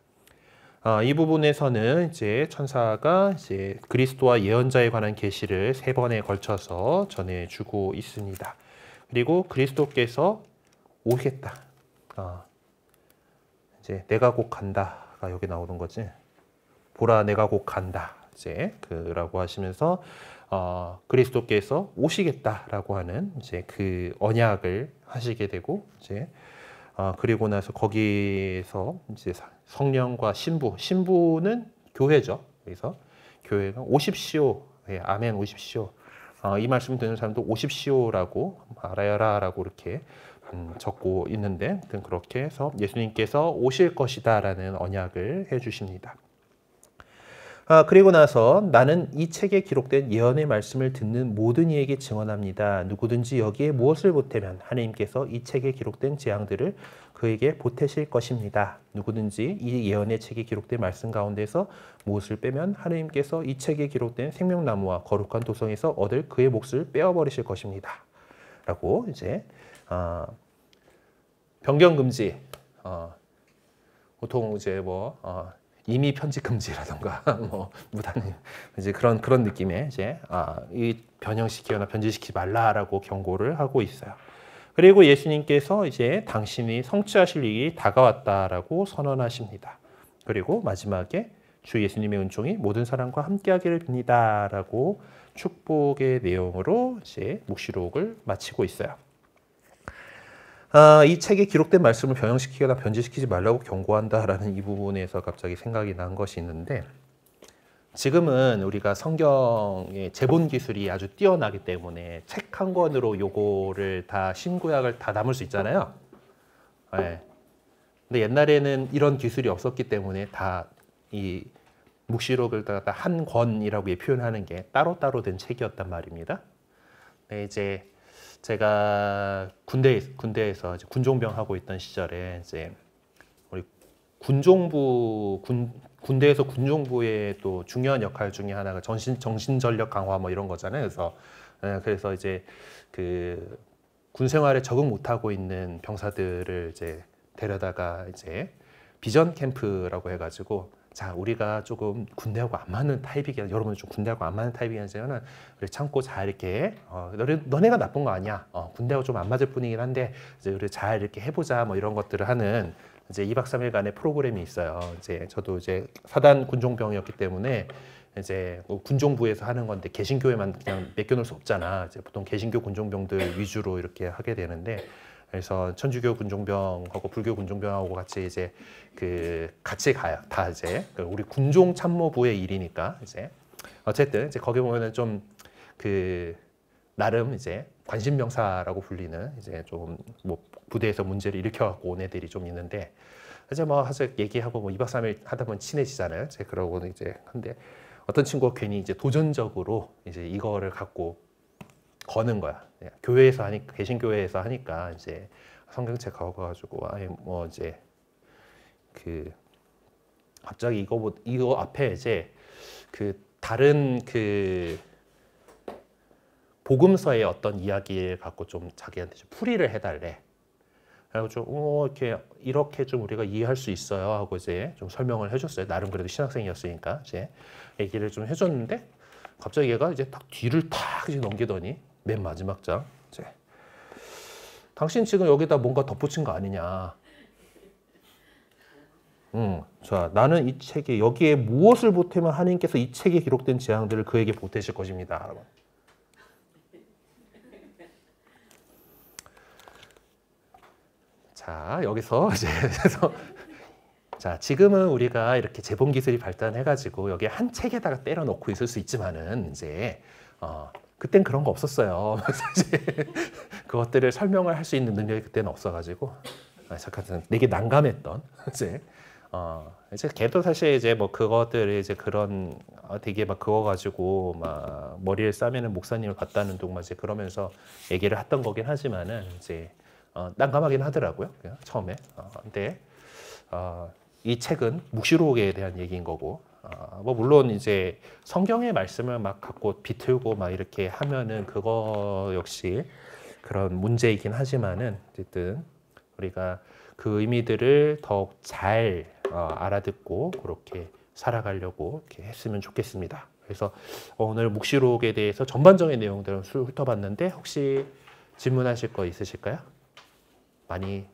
이 부분에서는 이제 천사가 이제 그리스도와 예언자에 관한 계시를 3번에 걸쳐서 전해주고 있습니다. 그리고 그리스도께서 오겠다. 이제 내가 곧 간다가 여기 나오는 거지. 보라, 내가 곧 간다. 이제 그라고 하시면서 그리스도께서 오시겠다라고 하는 이제 그 언약을 하시게 되고 이제 그리고 나서 거기에서 이제 성령과 신부는 교회죠. 그래서 교회가 오십시오, 예, 아멘 오십시오. 이 말씀 듣는 사람도 오십시오라고 알아야라라고 이렇게 적고 있는데, 아무튼 그렇게 해서 예수님께서 오실 것이다라는 언약을 해주십니다. 그리고 나서 나는 이 책에 기록된 예언의 말씀을 듣는 모든 이에게 증언합니다. 누구든지 여기에 무엇을 보태면 하나님께서 이 책에 기록된 재앙들을 그에게 보태실 것입니다. 누구든지 이 예언의 책에 기록된 말씀 가운데서 무엇을 빼면 하나님께서 이 책에 기록된 생명나무와 거룩한 도성에서 얻을 그의 몫을 빼어버리실 것입니다. 라고 이제 변경 금지, 보통 이제 이미 편집 금지라던가 무단 이제 그런 느낌의 이제 이 변형시키거나 변질시키지 말라라고 경고를 하고 있어요. 그리고 예수님께서 이제 당신이 성취하실 일이 다가왔다라고 선언하십니다. 그리고 마지막에 주 예수님의 은총이 모든 사람과 함께하기를 빕니다라고 축복의 내용으로 이제 묵시록을 마치고 있어요. 이 책에 기록된 말씀을 변형시키거나 변질시키지 말라고 경고한다라는 이 부분에서 갑자기 생각이 난 것이 있는데, 지금은 우리가 성경의 재본 기술이 아주 뛰어나기 때문에 책 한 권으로 요거를 다 신구약을 다 담을 수 있잖아요. 네. 근데 옛날에는 이런 기술이 없었기 때문에 다 이 묵시록을 다 한 권이라고 표현하는 게 따로따로 된 책이었단 말입니다. 네, 이제 제가 군대에서 이제 군종병 하고 있던 시절에 이제 우리 군대에서 군종부의 또 중요한 역할 중에 하나가 정신전력 강화 이런 거잖아요. 그래서 이제 그 군 생활에 적응 못하고 있는 병사들을 이제 데려다가 이제 비전 캠프라고 해가지고, 자, 우리가 조금 군대하고 안 맞는 타입이긴, 여러분 좀 군대하고 안 맞는 타입이긴 우리 참고 잘 이렇게 너네가 나쁜 거 아니야. 군대하고 좀 안 맞을 뿐이긴 한데 이제 우리 잘 이렇게 해보자 이런 것들을 하는 이제 2박 3일간의 프로그램이 있어요. 이제 저도 이제 사단 군종병이었기 때문에 이제 군종부에서 하는 건데 개신교에만 그냥 맡겨놓을 수 없잖아. 이제 보통 개신교 군종병들 위주로 이렇게 하게 되는데, 그래서 천주교 군종병하고 불교 군종병하고 같이 이제 같이 가요. 다 이제 우리 군종 참모부의 일이니까 이제 어쨌든 이제 거기 보면은 좀 나름 이제 관심병사라고 불리는 이제 좀 부대에서 문제를 일으켜갖고 온 애들이 좀 있는데, 이제 사실 얘기하고 2박 3일 하다 보면 친해지잖아요. 이제 그러고 이제 한데 어떤 친구가 괜히 이제 도전적으로 이제 이거를 갖고 거는 거야. 교회에서 하니까, 개신교회에서 하니까 이제 성경책 가가지고 이제 갑자기 이거 앞에 이제 다른 복음서의 어떤 이야기를 갖고 좀 자기한테 좀 풀이를 해달래. 그래가지고 이렇게 좀 우리가 이해할 수 있어요 하고 이제 좀 설명을 해줬어요. 나름 그래도 신학생이었으니까 이제 얘기를 좀 해줬는데, 갑자기 얘가 이제 딱 뒤를 탁 이제 넘기더니 맨 마지막 장, 이제 당신 지금 여기다 뭔가 덧붙인 거 아니냐. 자, 나는 이 책에 여기에 무엇을 보태면 하나님께서 이 책에 기록된 재앙들을 그에게 보태실 것입니다. 자, 여기서 이제 그래서 자, 지금은 우리가 이렇게 재본 기술이 발달해가지고 여기 한 책에다가 때려 넣고 있을 수 있지만은 이제 그땐 그런 거 없었어요. 이제 그것들을 설명을 할 수 있는 능력이 그때는 없어가지고 잠깐 되게 난감했던 이제 걔도 사실 이제 그것들을 이제 그런 되게 그거 가지고 머리를 싸매는 목사님을 봤다는 둥 이제 그러면서 얘기를 했던 거긴 하지만은 이제 난감하긴 하더라고요. 처음에. 근데 이 책은 묵시록에 대한 얘기인 거고, 물론 이제 성경의 말씀을 갖고 비틀고 이렇게 하면은 그거 역시 그런 문제이긴 하지만은 어쨌든 우리가 그 의미들을 더욱 잘 알아듣고 그렇게 살아가려고 이렇게 했으면 좋겠습니다. 그래서 오늘 묵시록에 대해서 전반적인 내용들을 훑어봤는데, 혹시 질문하실 거 있으실까요? 많이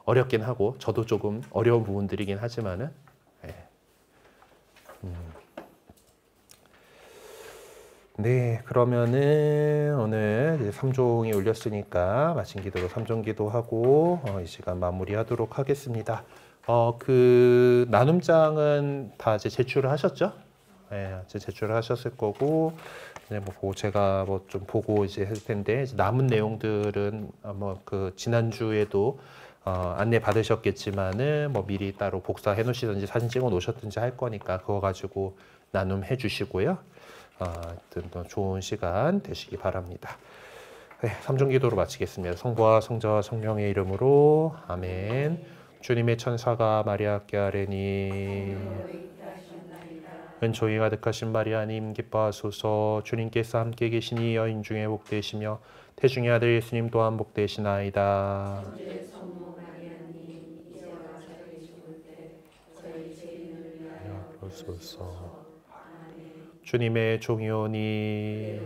어렵긴 하고 저도 조금 어려운 부분들이긴 하지만은 네, 그러면은 오늘 이제 삼종이 울렸으니까 마친 기도로 삼종 기도하고 이 시간 마무리하도록 하겠습니다. 그 나눔장은 다 이제 제출을 하셨죠? 네, 이제 제출을 하셨을 거고 이제 제가 좀 보고 이제 할 텐데 이제 남은 내용들은 뭐 그 지난주에도 안내 받으셨겠지만은 뭐 미리 따로 복사해 놓으시든지 사진 찍어 놓으셨든지 할 거니까 그거 가지고 나눔해 주시고요. 하여튼 또 좋은 시간 되시기 바랍니다. 네, 삼종 기도로 마치겠습니다. 성부와 성자와 성령의 이름으로 아멘. 주님의 천사가 마리아께 아뢰니 은총이 가득하신 마리아님 기뻐하소서. 주님께서 함께 계시니 여인 중에 복되시며 태중의 아들 예수님 또한 복되시나이다. 그러소서. 주님의 종이오니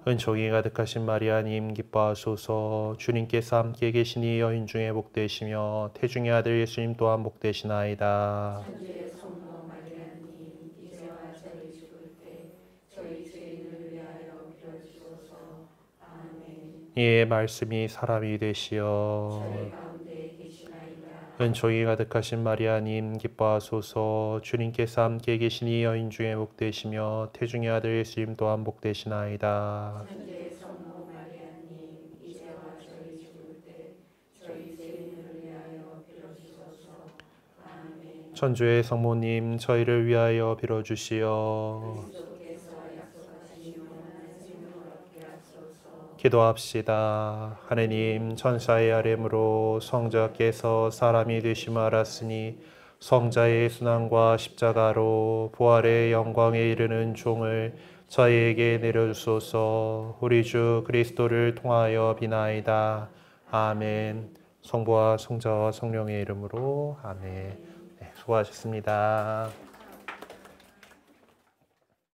은총이 가득하신 마리아님 기뻐하소서. 주님께서 함께 계시니 여인 중에 복되시며 태중의 아들 예수님 또한 복되시나이다. 이의 말씀이 사람이 되시어 은총이 가득하신 마리아님 기뻐하소서. 주님께서 함께 계시니 여인 중에 복되시며 태중의 아들 예수님 또한 복되시나이다. 천주의 성모님 저희를 위하여 빌어주시어. 기도합시다. 하느님 천사의 아뢰므로 성자께서 사람이 되심을 알았으니 성자의 순환과 십자가로 부활의 영광에 이르는 종을 저희에게 내려주소서. 우리 주 그리스도를 통하여 비나이다. 아멘. 성부와 성자와 성령의 이름으로 아멘. 네, 수고하셨습니다.